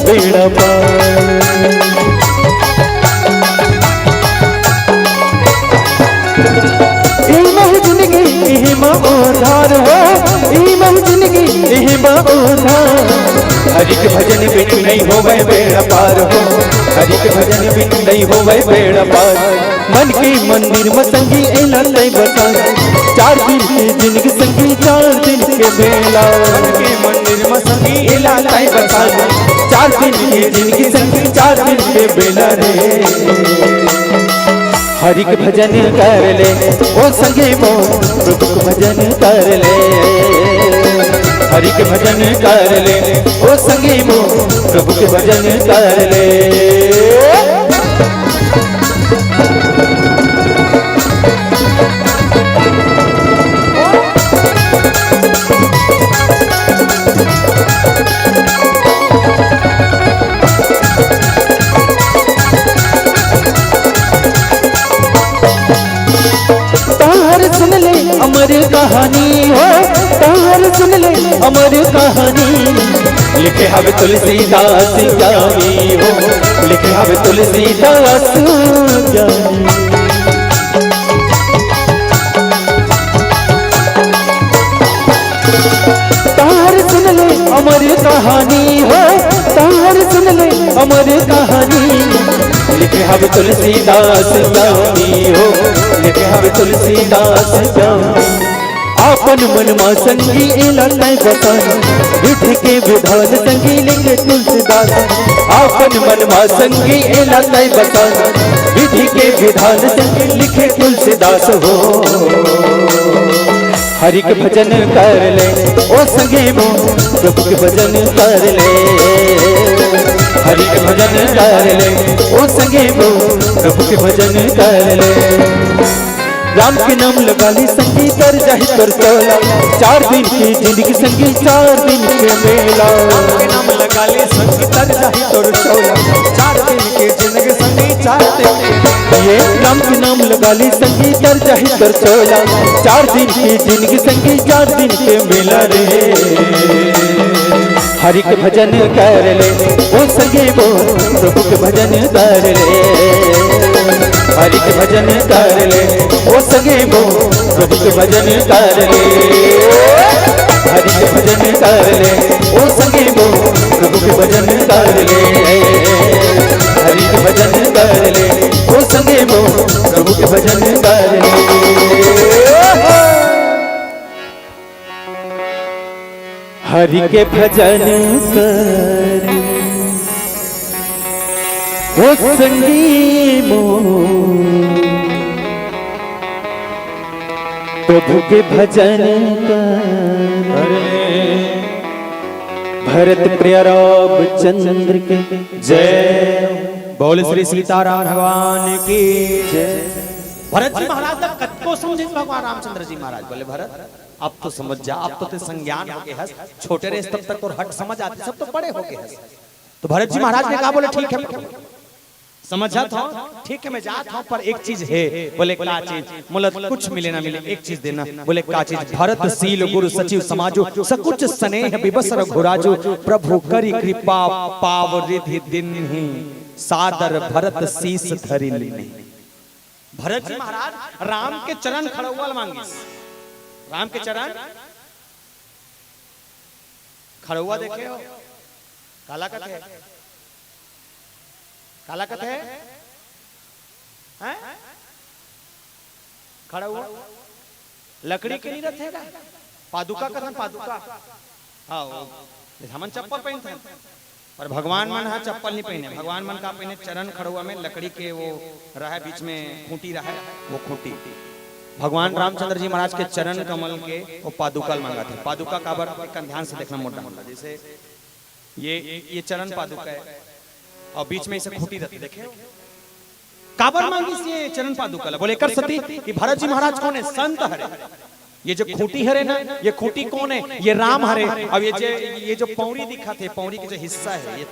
S2: बेड़ा पार। जिंदगी उधार हो जिंदगी उधार। हरि के भजन बिन नहीं हो गए बेड़ा पार हो। हरि के भजन बिन नहीं हो गए बेड़ा पार। मन के मंदिर में संगी एला नहीं बता, 4 दिन की जिंदगी संगी 4 दिन के बेला।
S1: मन के मंदिर में संगी एला नहीं बता,
S2: 4 दिन की जिंदगी संगी 4 दिन के बेला रे। हरि के भजन कर ले ओ संगी मो, प्रभु के भजन कर ले। हरि के भजन कर ले ओ संगी मो, प्रभु के भजन कर ले। सुन ले अमर कहानी हो, तार सुन ले अमर कहानी। लिखे हवे तुलसीदास ज्ञानी हो, लिखे हवे तुलसीदास ज्ञानी। तार सुन ले अमर कहानी हो, तार सुन ले अमर कहानी। लिखे हवे तुलसीदास ज्ञानी हो, लिखे हवे तुलसीदास ज्ञानी। आपन मन मा संगी एला तय बसान, विधि के विधान संगी लिखे तुलसीदास। आपन मन मा संगी एला तय बसान, विधि के विधान संगी लिखे तुलसीदास हो। हरि के भजन कर ले ओ संगे मो, प्रभु के भजन कर ले। हरि के भजन कर ले ओ संगे मो, प्रभु के भजन कर ले। राम के नाम लगा ली संगी कर जाहि कर तोला, 4 दिन की जिंदगी संगी 4 दिन के मेला।
S1: राम के नाम लगा ली संगी कर जाहि कर तोला, 4 दिन की जिंदगी संगी 4 दिन।
S2: ये राम के नाम लगा ली संगी कर जाहि कर तोला, 4 दिन की जिंदगी संगी 4 दिन के मेला रे। हरि के भजन कर ले ओ संगे वो, प्रभु के भजन कर ले। हरि के भजन कर ले ओ संगे वो, प्रभु के भजन कर ले। हरि के भजन कर ले ओ संगे वो, प्रभु के भजन कर ले। हरि के भजन कर ले ओ संगे वो, प्रभु के भजन कर ले। हरि के भजन कर ओ संगी मो, प्रभु के भजन कर ले। भरत प्रिय रामचंद्र के
S1: जय। बोल श्री सीताराम भगवान की जय। भरत जी महाराज तक कत को समझे भगवान रामचंद्र जी महाराज बोले भरत अब तो समझ जा, अब तो ते संज्ञान हो गए हस, छोटे रे तब तक और हट समझ आते, सब तो बड़े हो गए हस। तो भरत जी महाराज ने कहा बोले ठीक है समझा था, ठीक है मैं जाता हूं, पर एक चीज है। बोले क्या चीज? मुलत कुछ मिले ना मिले एक चीज देना। बोले क्या चीज? भरत सील गुरु सचिव समाजो, सकुच स्नेह विबसर घुराजो, प्रभु करी कृपा पाव रिधि दिन ही, सादर भरत शीस धरि लीने। भरत जी महाराज राम के चरण खड़उआ मांगे, राम के चरण खड़उआ देखे हो? काला कथे है, काला कथे है, खड़ा हुआ लकड़ी के नहीं रखेगा, पादुका कथन पादुका। हाँ हमन चप्पल पहनते हैं, पर भगवान मन हा चप्पल नहीं पहने, भगवान मन का पहने चरण खड़ुआ में लकड़ी के वो रहा, बीच में खूंटी रहा, वो खूंटी। भगवान रामचंद्र जी महाराज के चरण कमल के वो पादुका मांगा थे। पादुका काबर ध्यान से देखना मोटा मोटा, जैसे ये चरण पादुका है और बीच में इसे खूंटी रहती, देखे काबर मांगी ये चरण पादुका? बोले कर सती कि भरत जी महाराज कौन है? संत हरे। ये जो खूंटी हरे ना, ये खूंटी कौन है? ये राम हरे। अब ये जो पौड़ी दिखा थे, पौड़ी के जो हिस्सा है ये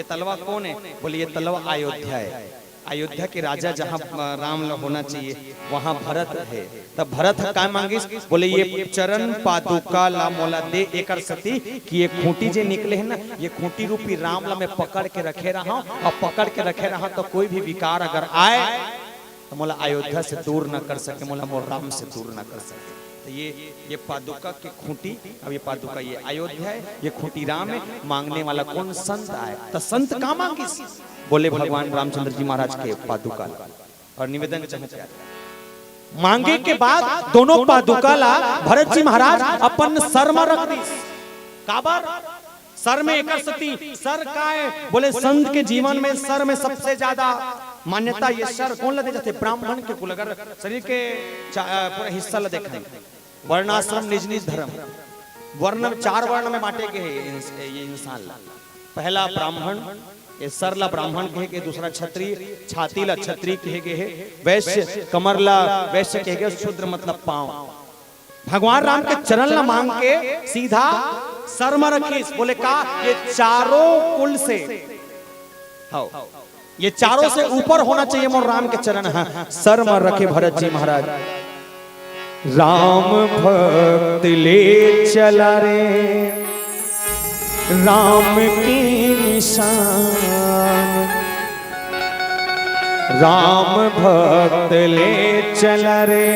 S1: तलवा कौन है? बोले ये तलवा अयोध्या है। अयोध्या के राजा जहाँ राम होना चाहिए वहाँ भरत है। तब भरत क्या मांगिस? बोले ये चरण पादुका ला मोला दे एकर सती कि ये खूंटी जे निकले है ना, ये खूंटी रूपी राम ला मैं पकड़ के रखे रहा, और पकड़ के रखे रहा तो कोई भी विकार अगर आए तो मोला अयोध्या से दूर न कर सके, मोला मोर राम से दूर न कर सके। तो ये पादुका की खूंटी, अब ये पादुका ये अयोध्या है, ये खूंटी राम है। मांगने वाला कौन? संत आए। तो संत कहाँ मांगिस? बोले भगवान रामचंद्र जी महाराज के पादुका। और निवेदन चाहते मांगे के बाद दोनों पादुका ला भरत जी महाराज अपन सर में रख दी। काबर सर में एकर सती सर का है? बोले संत के जीवन में सर में सबसे ज्यादा मान्यता ये सर कौन लगे जाते? ब्राह्मण के कुल। अगर शरीर के पूरा हिस्सा ला देखा, वर्णाश्रम निज निज धर्म, वर्ण 4 वर्ण में बांटे गए ये इंसान ला। पहला ब्राह्मण, ये सर ला ब्राह्मण कहे के, दूसरा क्षत्रिय, छाती ला क्षत्रिय कहे गए है, वैश्य कमर ला वैश्य कहे गए, शूद्र मतलब पांव। भगवान राम के चरण ला मांग के सीधा सर में रखीस। बोले का ये चारों कुल से, हाँ ये चारों से ऊपर होना चाहिए मोर राम के चरण। हाँ सर में रखे भरत जी महाराज। राम भक्त ले चला रे राम की निशान। राम भक्त ले चल रे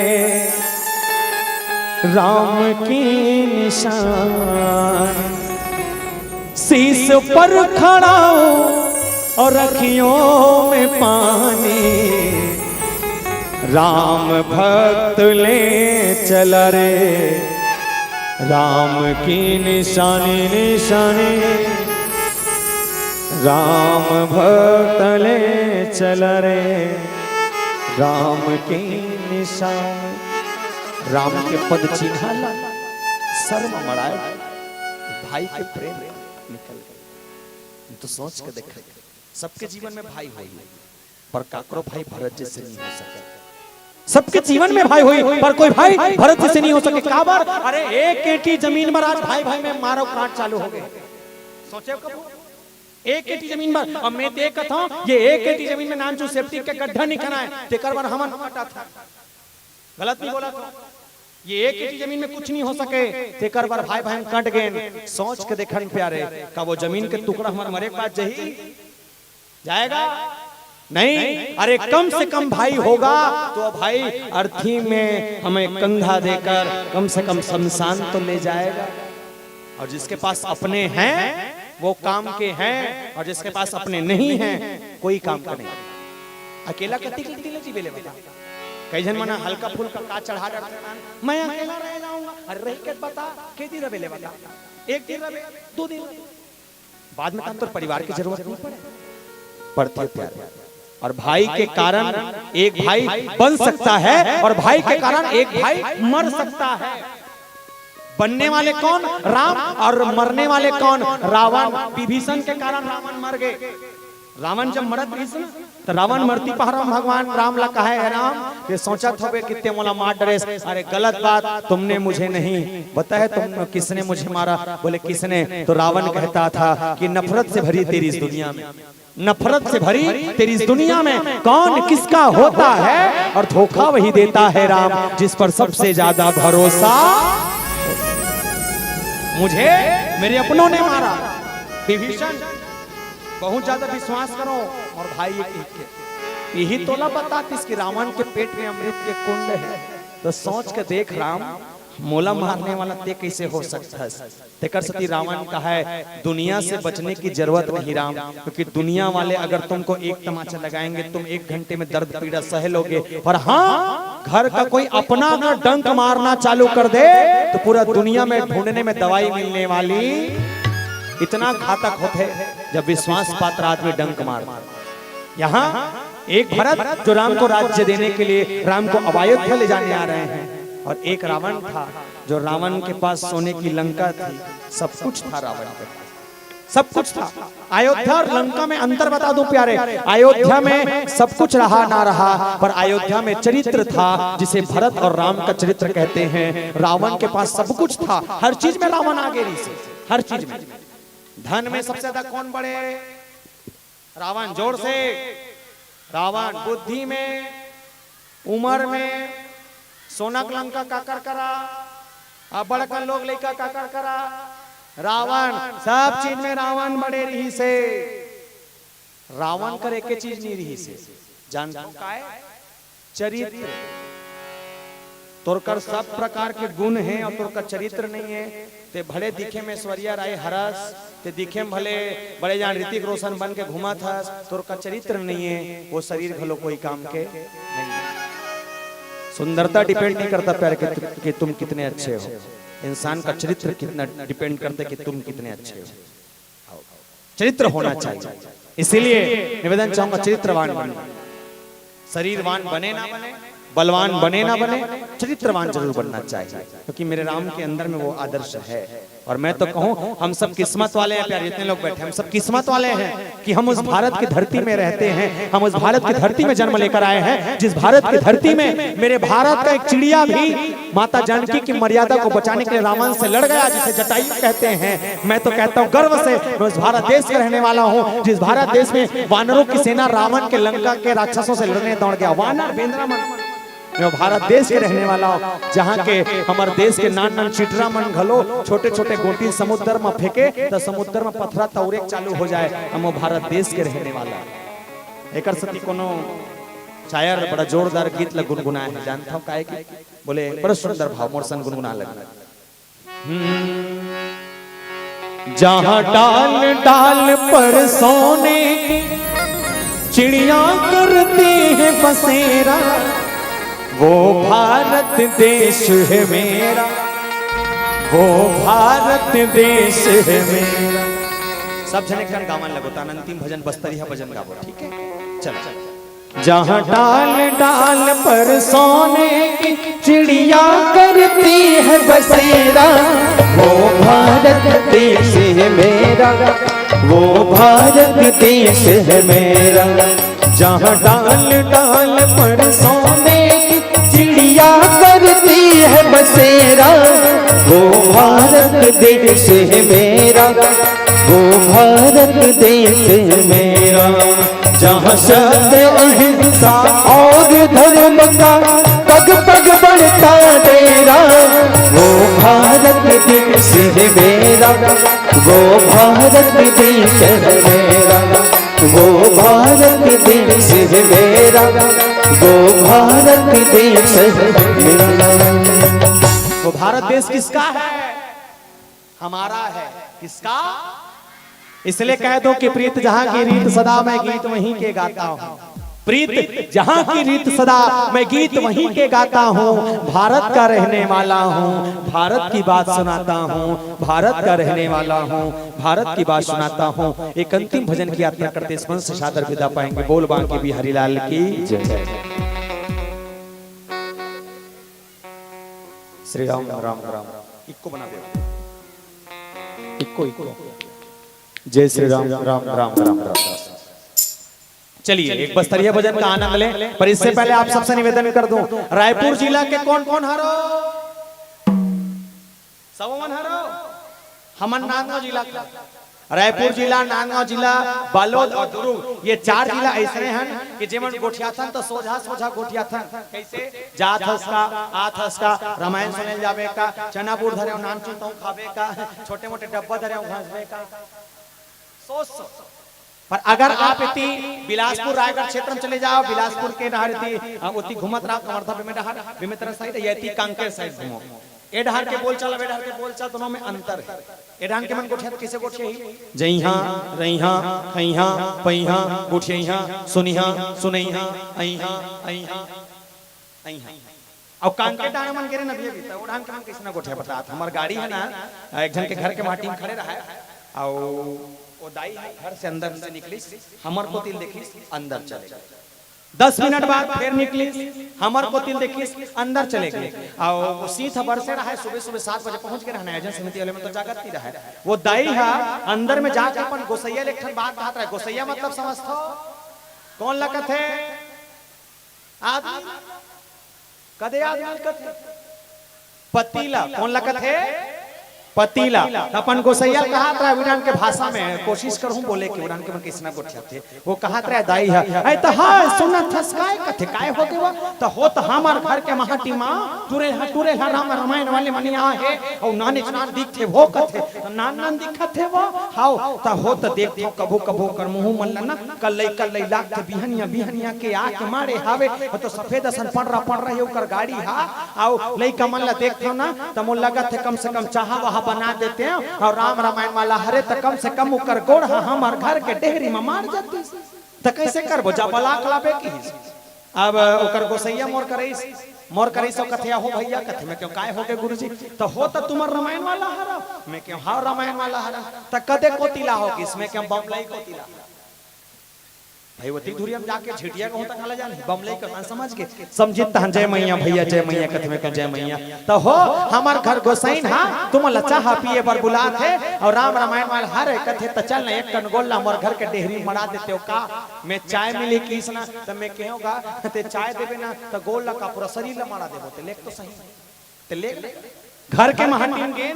S1: राम की निशान। शीश पर खड़ा हो और अखियों में पानी। राम भक्त ले चल रे राम की निशानी निशानी। राम भक्त ले चल रे राम की निशानी। राम के पद चिन्हाला शर्म मड़ाए भाई के प्रेम निकल गए। तो सोच के देख सबके जीवन में भाई हुई पर काकरो भाई भरत जैसे नहीं हो सके। सबके जीवन में भाई हुई पर कोई भाई भरत जैसे नहीं हो सके। काबर अरे एक एटी जमीन पर आज भाई भाई में मारो काट चालू हो गए। सोचे कब एक एटी जमीन पर अब मैं देख था ये एक एटी जमीन में नानचू सेफ्टी के गड्ढा निकला है तेकर बार हमन हटा था। गलत नहीं बोला था। ये एक एटी जमीन में कुछ नहीं हो सके तेकर बार भाई भाई कट गए। सोच के देखन प्यारे का वो जमीन के टुकड़ा हमारे मरे के बाद जही जाएगा नहीं। अरे कम से कम भाई होगा तो भाई अर्थी में हमें कंधा देकर कम से कम शमशान तो ले जाएगा। और जिसके पास अपने हैं वो काम के हैं और जिसके पास अपने नहीं हैं कोई काम का नहीं। अकेला कति जी बेले बता कई जन मना हल्का फुल्का का चढ़ा डालते मैं अकेला रह जाऊंगा। अरे रह के बता के दिन रबेले बता एक दिन रबे 2 दिन बाद में तो परिवार की जरूरत नहीं पड़ती प्यारे। और भाई के कारण एक भाई बन सकता है और भाई के कारण एक भाई मर सकता है। बनने वाले कौन राम और मरने वाले कौन रावण। विभीषण के कारण रावण मर गए। रावण जब मरत भीषण तो रावण मरती पहराम भगवान राम ला कहा है राम ये सोचा था कितने मोला मार डरेस। अरे गलत बात तुमने मुझे नहीं बताया तुम किसने मुझे मारा। बोले किसने तो रावण कहता था कि नफरत से भरी तेरी इस दुनिया में नफरत से भरी तेरी इस दुनिया में कौन किसका होता है और धोखा वही देता है राम जिस पर सबसे ज्यादा भरोसा मुझे मेरे अपनों ने मारा। विभीषण बहुत ज्यादा विश्वास करो और भाई यही तोला बताती कि रावण के पेट में अमृत के कुंड है। तो सोच के देख राम मोला मारने वाला ते कैसे हो सकता है। तेकर सती रावण का है दुनिया से बचने की जरूरत नहीं राम क्योंकि दुनिया वाले अगर तुमको एक तमाचा लगाएंगे तुम 1 घंटे में दर्द पीड़ा सह लोगे। और हाँ घर का कोई अपना अगर डंक मारना चालू कर दे तो पूरा दुनिया में ढूंढने में दवाई मिलने वाली इतना घातक होते जब विश्वास पात्र आदमी डंक मार। यहाँ एक भरत जो राम को राज्य देने के लिए राम को अयोध्या ले जाने आ रहे हैं और एक रावण था जो रावण के पास सोने की लंका थी। सब कुछ था रावण के सब कुछ था। अयोध्या और लंका में अंतर बता दूं प्यारे। अयोध्या में सब कुछ रहा ना रहा पर अयोध्या में चरित्र था जिसे भरत और राम का चरित्र कहते हैं। रावण के पास सब कुछ था हर चीज में रावण आगे रही से हर चीज में। धन में सबसे ज्यादा कौन बड़े रावण जोर से रावण। बुद्धि में उम्र में सोनक लंका काकर करा अब बड़का लोग लड़का काकर करा रावण सब चीज में रावण बड़े रही से। रावण कर एक चीज नहीं रही से जानता का है चरित्र। तोर कर सब प्रकार के गुण हैं और तोर का चरित्र नहीं है। ते भले दिखे में ऐश्वर्या राय हरस ते दिखे में भले बड़े जान ऋतिक रोशन बन के घुमा था तोर का चरित्र नहीं है। वो शरीर भलो कोई काम के नहीं है। सुंदरता डिपेंड नहीं करता प्यार कि तुम कितने अच्छे हो। इंसान का चरित्र कितना डिपेंड करता है कि तुम कितने अच्छे हो। चरित्र होना चाहिए। इसीलिए निवेदन चाहूंगा चरित्रवान बने। शरीरवान बने ना बने बलवान बने ना बने चरित्रवान जरूर बनना चाहिए क्योंकि मेरे राम के अंदर में वो आदर्श है। और मैं तो कहूँ हम सब किस्मत वाले हैं प्यारे जितने लोग बैठे हम सब किस्मत वाले हैं कि हम उस भारत की धरती में रहते हैं। हम उस भारत की धरती में जन्म लेकर आए हैं जिस भारत की धरती में मेरे भारत का एक चिड़िया भी माता जानकी की मर्यादा को बचाने के लिए रावण से लड़ गया जिसे जटायु कहते हैं। मैं तो कहता हूँ गर्व से मैं उस भारत देश का रहने वाला हूँ जिस भारत देश में वानरों की सेना रावण के लंका के राक्षसों से लड़ने दौड़ गया। वानर बेंद्रा मैं भारत देश के रहने वाला हूँ, जहाँ के हमारे देश के नान नान चिटरा मन घलो छोटे छोटे गोटी समुद्र में फेंके तो समुद्र में पथरा तौरे चालू हो जाए। हम भारत देश के रहने वाला एक सती कोनो शायर बड़ा जोरदार गीत ल गुनगुनाए है, जानता हूँ काहे की? बोले बड़ा सुंदर भाव मोर संग गुनगुना लगा। जहाँ डाल डाल पर सोने चिड़िया करती है बसेरा, वो भारत देश है मेरा, वो भारत देश है मेरा। सब जने कन गावन लगो ता अंतिम भजन बस्तरिया भजन गावो, ठीक है? चल जहाँ डाल डाल पर सोने की चिड़िया करती है बसेरा,
S2: वो भारत देश है मेरा, वो भारत देश है मेरा।
S1: जहाँ डाल डाल पर सोने की
S2: चिड़िया करती है बसेरा, वो भारत देश है मेरा, वो भारत देश है मेरा। जहाँ सत्य अहिंसा और धर्म का पग पग बढ़ता डेरा, वो भारत देश है मेरा, वो भारत देश है मेरा, वो भारत देश है मेरा, वो भारत देश है मेरा।
S1: वो भारत देश किसका है? हमारा है। किसका? इसलिए कह दो कि प्रीत जहां की रीत सदा मैं गीत वहीं के गाता हूँ। प्रीत जहां की रीत सदा मैं गीत वहीं के गाता हूँ। भारत का रहने वाला हूँ, भारत की बात सुनाता हूँ, भारत का रहने वाला हूँ, भारत की बात सुनाता हूँ। एक अंतिम भजन की यात्रा करते इस मंच से सादर विदा पाएंगे। बोल बांके बिहारी लाल की जय। श्री राम राम राम इक्को बना दे, इक्को इक्को। जय श्री राम राम राम राम राम। चलिए एक बस्तरिया भजन का आनंद लें, पर इससे पहले आप सबसे निवेदन कर दूं, रायपुर जिला के कौन कौन हरो? सबवन हरो? हमन नांदगांव जिला का, रायपुर जिला, नांदगांव जिला, बालोद और दुर्ग, ये 4 जिला ऐसे हैं कि जेमन गोठियाथन तो सोझा सोझा गोठियाथन। कैसे? जात हंसका, आत हंसका, रामायण सुने जावे का, चनापुर धरे नाम चुनता खावे का, छोटे मोटे डब्बा धरे घासवे का। पर अगर आप इति बिलासपुर रायगढ़ क्षेत्र में चले जाओ, बिलासपुर के डहार इति घुमत रहा कमरथा में डहार विमित्र साइड यति कांकेर साइड घुमो। ए डहार के बोलचाल बे डहार के बोलचाल दोनों में अंतर है। ए डहार के मन गोठिया कैसे गोठिया ही जइहा रइहा खइहा पइहा गोठिया सुनिहा सुनइहा अइहा अइहा अइहा। और कांके डांग मन करे नबिया बीता ओ डांग के मन कैसे ना गोठिया बता। हमर गाड़ी है ना, एक जन के घर के माटी में खड़े रहा है और वो दाई घर से अंदर से निकली, हमर को तिल देखी अंदर चले गए। 10 मिनट बाद फिर निकली, हमर को तिल देखी अंदर चले गए। और सीधा बरसे रहा है, सुबह सुबह 7 बजे पहुंच के रहना है समिति वाले में तो जागत ही रहा है। वो दाई है अंदर में जाकर अपन गोसैया लेखन बात कहत रहा है। गोसैया मतलब समझते हो कौन लगत है? आदमी। कदे आदमी लगत है? पतीला। कौन लगत है? पतीला। अपन गोसैया कहा था विरान के भाषा में, कोशिश करूं बोले कि विरान के मन किसना गोठिया थे। वो कहा था दाई है ऐ त हां सुना थस काय कथे काय होते वा त हो त हमार घर के महाटी मां टुरे हा राम रामायण वाले मनिया है और नाने नान दिख थे वो कथे नान नान दिखत थे वो हाउ त हो त देखो कभू कभू कर मुंह मन ना कल्लै लाख थे बिहनिया बिहनिया के आके मारे हावे तो सफेद असन पड़ रहे ओकर गाड़ी हा आओ लइका मन ला देखथो ना त मोल लगत है कम से कम चाहा वहा बना देते हैं और राम रामायण वाला हरे तो कम से कम उकर गोड़ हमार घर के डेहरी में मार जाती तो कैसे करबो जा बलाक लाबे की। अब उकर गोसैया मोर करे सो कथया हो भैया कथे में क्यों काय हो गए गुरुजी तो हो तो तुम्हार रामायण वाला हरा मैं क्यों हां रामायण वाला हरा तो कदे कोतिला हो कि इसमें क्यों बमलाई कोतिला भाई वो तिधुरी हम जाके झिटिया कहूं तक जाने बमलाई का समझ के समझित तहन जय मैया भैया जय मैया कथे में जय मैया तो हो हमार घर गोसाइन हां तुम लचा हा पिए बर बुलात है और राम रामायण वाला हर कथे तो चल एक कन गोला मोर घर के डेहरी मड़ा देते हो का मैं चाय मिली किसना तो मैं कहूंगा ते चाय देबे ना तो गोला का पूरा शरीर मड़ा देबो ते लेख तो सही ते लेख घर के महंटी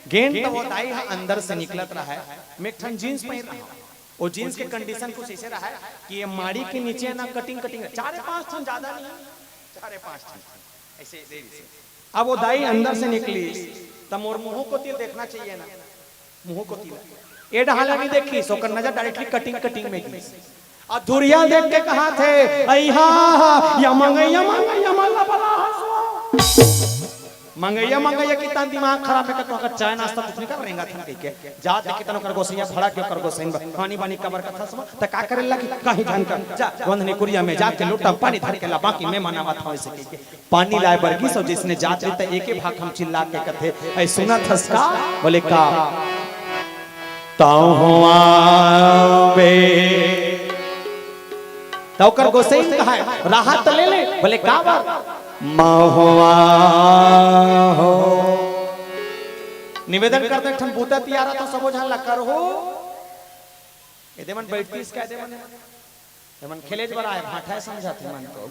S1: गेंद तो वो दाई अंदर से निकलत रहा है मैं ठन जींस पहन रहा वो जींस के कंडीशन कुछ ऐसे रहा है कि ये माड़ी के नीचे ना कटिंग 4-5 ठन ज्यादा नहीं अरे 5 ऐसे देरी से। अब वो दाई अंदर से निकली तब मोर मुंह को तिल देखना चाहिए ना, मुंह को तिल ये ढाला नहीं देखी, सोकर नजर डायरेक्टली कटिंग में की। और धुरिया देख के कहा थे अइहा मंगैया मंगैया कितना दिमाग खराब है तो अगर चाय नाश्ता कुछ नहीं कर रहेगा थन कह के जा देख कितना कर गोसैया भड़ा क्यों कर गोसैन पानी बानी कबर कथा सम त का करेला कि कहीं जान कर जा वंदनी कुरिया में जाके लोटा पानी धर के ला बाकी मैं मनावा था ऐसे कह के पानी लाए बरगी सब जिसने जात ले त एके भाग हम चिल्ला के कथे ऐ सुना थसका बोले का ताऊ हुआ वे तौकर गोसैन कहा है राहत ले ले बोले का बात महुआ हो निवेदन करते ठन बूता तियारा तो सबो झन ला कर हो ए देमन बैठती इसका देमन खेलेज बड़ा है भाठा है समझाते मन को।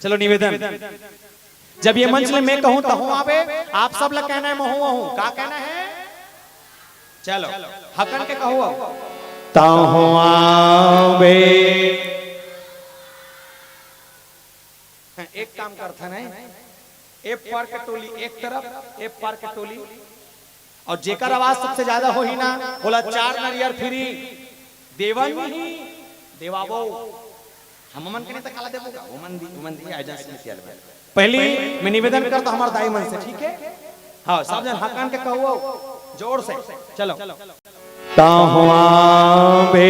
S1: चलो निवेदन जब ये मंच में मैं कहूं तो हूं आवे आप सब ला कहना है महुआ हूं का कहना है चलो हकन के कहो ताहुआ वे एक काम करता नहीं एक पार के टोली एक तरफ एक पार के टोली और जेकर आवाज सबसे ज्यादा हो ही ना बोला 4 नरियर फ्री देवन ही देवाबो हम मन के नहीं तो काला देबोगा वो मन दी एजेंसी में चल पहली मैं निवेदन करता हमार दाई मन से ठीक है हां सब जन हकान के कहो जोर से चलो ताहुआ बे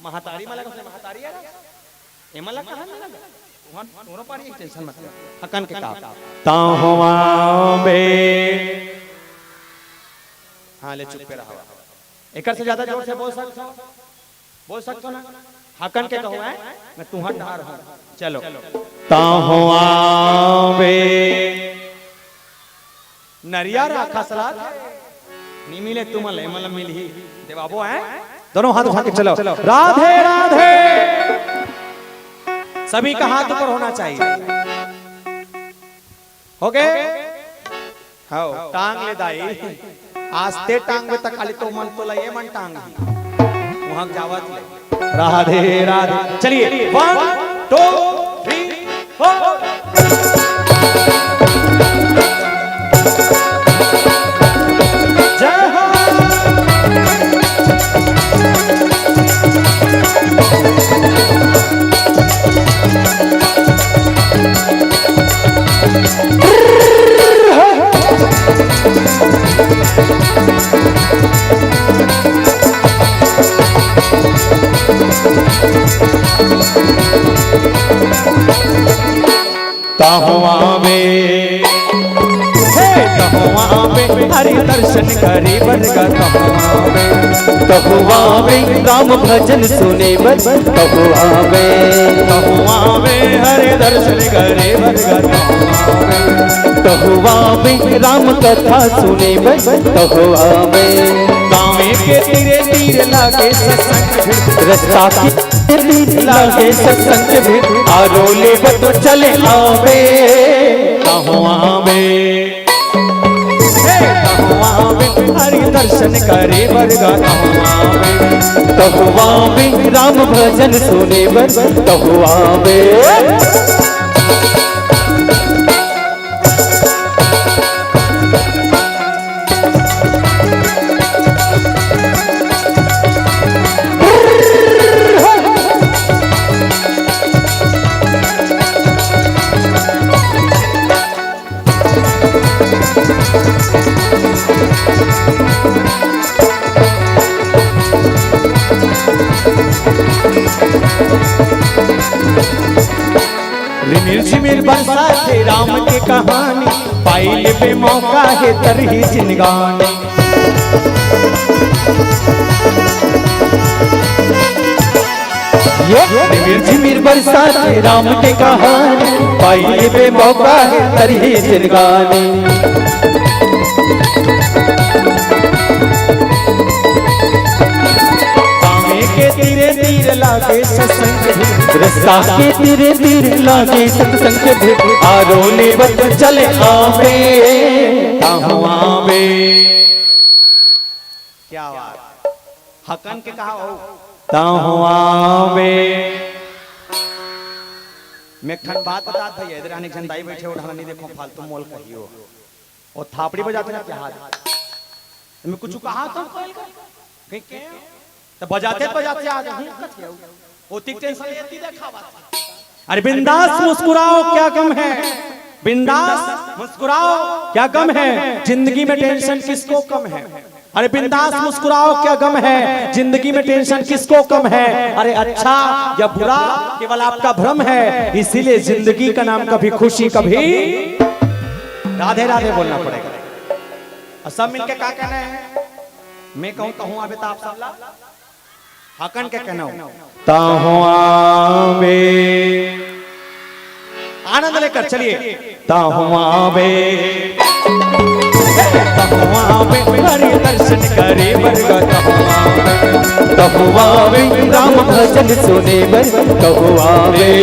S1: महातारी माला को महातारी है एमला कहां ना लगा वहां दोनों पारी टेंशन मत हकन के का ताहुआ बे हां ले चुप पे रहा एकर से ज्यादा जोर से बोल सकतो ना हकन के कहो है मैं तुहर ढार हूं चलो ताहुआ बे नरिया राखा सलाद नी मिले तुमल एमल मिली देवाबो है दोनों हाथ उठा के चलो राधे राधे सभी का हाथ ऊपर होना चाहिए हो गए हाँ टांग ले दाई आस्ते टांग में तक खाली तो मन तो लगे मन टांग ही वहां जावत ले राधे राधे चलिए 1 2 3 4 जय हो ताहुआ में हरि दर्शन करी बरगा
S2: तहुआ में राम भजन सुने बस तहुआ में
S1: हरि दर्शन करे बरगा
S2: तहुआ में राम कथा सुने बस तहुआ में
S1: गाँव के तीरे तीरे लागे सत्संग
S2: रास्ता के तीरे लागे सत्संग भी आरोले बतो चले आवे
S1: ताहुआ में हरि दर्शन करे बरगा
S2: तहुआ में राम भजन सुने बस तहुआ में
S1: झिमिर बरसा थे राम के कहानी पाइल पे मौका है तरही जिनगानी
S2: झिमिर बरसा थे राम के कहानी पाइल पे मौका है तरही जिनगानी
S1: के तीरे तीरे लागे सत्संग
S2: रस्ता के तीरे तीरे लागे सत्संग भी आरोले बत चले आवे
S1: ताहुआ में क्या बात हकन के कहा हो ताहुआ में मैं ठन बात बता भैया इधर आने जनताई बैठे उठाना नहीं देखो फालतू मोल कहियो और थापड़ी बजाते ना क्या हाथ मैं कुछ कहा तो कहीं के तो बजाते आज वो तिक टेंशन लेती देखा बात। अरे बिंदास मुस्कुराओ क्या कम है, बिंदास मुस्कुराओ क्या कम है, जिंदगी में टेंशन किसको कम है। अरे बिंदास मुस्कुराओ क्या गम है, जिंदगी में टेंशन किसको कम है। अरे अच्छा या बुरा केवल आपका भ्रम है, इसीलिए जिंदगी का नाम कभी खुशी कभी राधे राधे बोलना पड़ेगा। और सब मिलके क्या कहना है, मैं कहूं कहूं अबे तो आप सब ला हाकन के कहना हो ताहुआ में आनंद लेकर चलिए। ताहुआ में हरि दर्शन करे वर्गा
S2: तहुआ में राम भजन सुने बर तहुआ में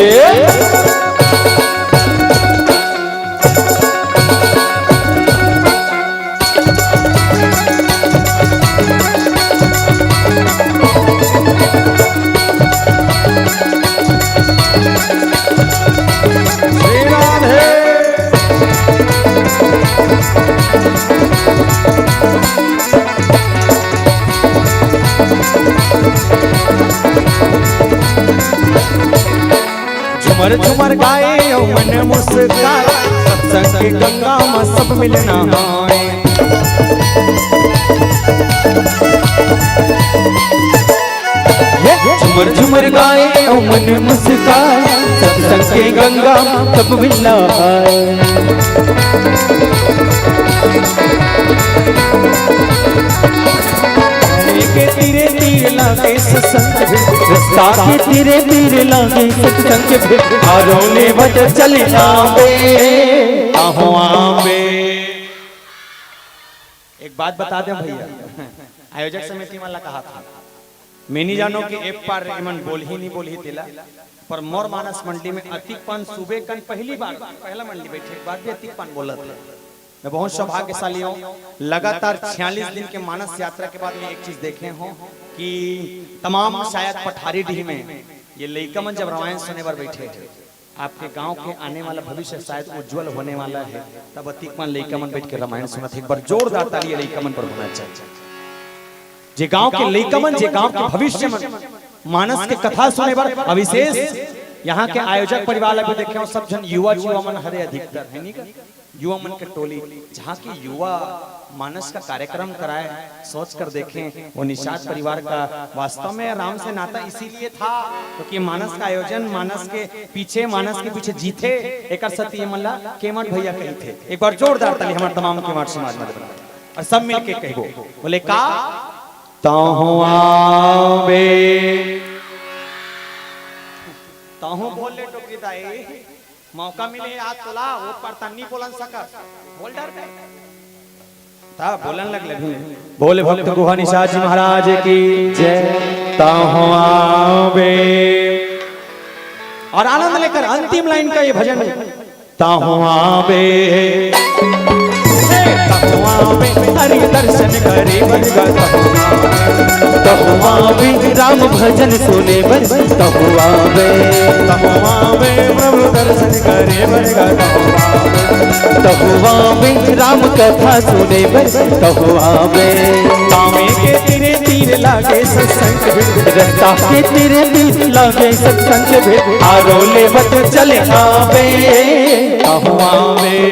S1: झुमर झुमर गाए मन मुस्काए, सत्संग के गंगा में सब मिलना है।
S2: झुमर झुमर गाए मन मुस्काए, सत्संग के गंगा सब मिलना है।
S1: के तीरे तीर लागे सत्संग
S2: रास्ता के तीरे तीर लागे सत्संग भी आरोले बज चले आवे
S1: आवे। एक बात बता दें भैया, आयोजक समिति वाला कहा था मैं नहीं जानो कि एप पर इमन बोल ही तिला पर मोर मानस मंडी में अतिकपन सूबे कन पहली बार पहला मंडी बैठे एक बार भी अतिकपन बोला था। मैं बहुत सौभाग्यशाली हूँ, लगातार 46 दिन के मानस यात्रा के बाद मैं एक चीज देखे हूँ कि तमाम शायद पठारी डीह में ये लइका मन जब रामायण सुनने पर बैठे हैं, आपके गांव के आने वाला भविष्य शायद उज्जवल होने वाला है, तब अतिकपन लइका मन बैठ के रामायण सुना था। एक बार जोरदार ताली लइका मन पर होना चाहिए। जे गांव के लइका मन, जे गांव के भविष्य मन मानस के कथा सुने पर अविशेष यहाँ के आयोजक परिवार भी देखे सब जन युवा मन हरे अधिकतर है नहीं का युवा मन के टोली जहाँ की युवा मानस का कार्यक्रम कराए सोच कर देखें। वो निषाद परिवार का वास्तव में राम से नाता इसीलिए था क्योंकि तो मानस का आयोजन मानस के पीछे जीते एक सत्य मल्ला केमठ भैया कही थे। एक बार जोरदार ताली हमारे तमाम केमठ समाज में और सब मिलके कहो बोले का ताहू बोल ले टोकरी दाई मौका मिले आज तोला वो पर तन्नी बोलन सका बोल डर पे ता बोलन लगले बोले भक्त गुहा निषाद जी महाराज की जय। ताहू आवे और आनंद लेकर अंतिम लाइन का ये भजन ताहू आवे हरि दर्शन करे वर्गा
S2: तहुआ में राम भजन सुने बर तहुआ में
S1: प्रभु दर्शन करे वर्गा
S2: तहुआ में राम कथा सुने बर तहुआ में
S1: तामे के तीरे तीर लागे सत्संग
S2: रास्ता के तीरे तीर लागे सत्संग भी आरोले बत चले आवे
S1: तहुआ में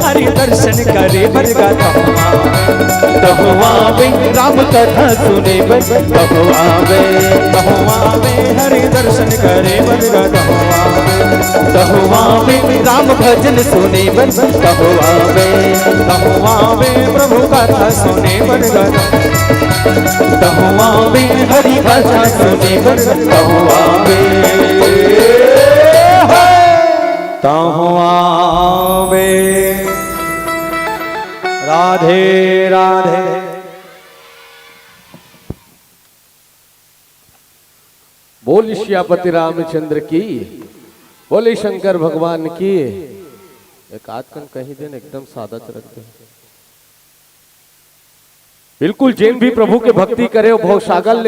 S1: हरि दर्शन करे वर्गा
S2: तहुआ में राम कथा सुने बर तहुआ
S1: में हरि दर्शन करे वर्गा
S2: तहुआ में राम भजन सुने बर तहुआ
S1: में प्रभु कथा सुने वर्गा
S2: तहुआ में हरि भाषा सुने बर तहुआ में
S1: राधे राधे।
S3: बोल श्यापति रामचंद्र की, बोले शंकर भगवान की। एक आध कन कहीं दिन एकदम सादा रखते हैं, बिल्कुल जैन भी प्रभु के भक्ति करे, भव सागर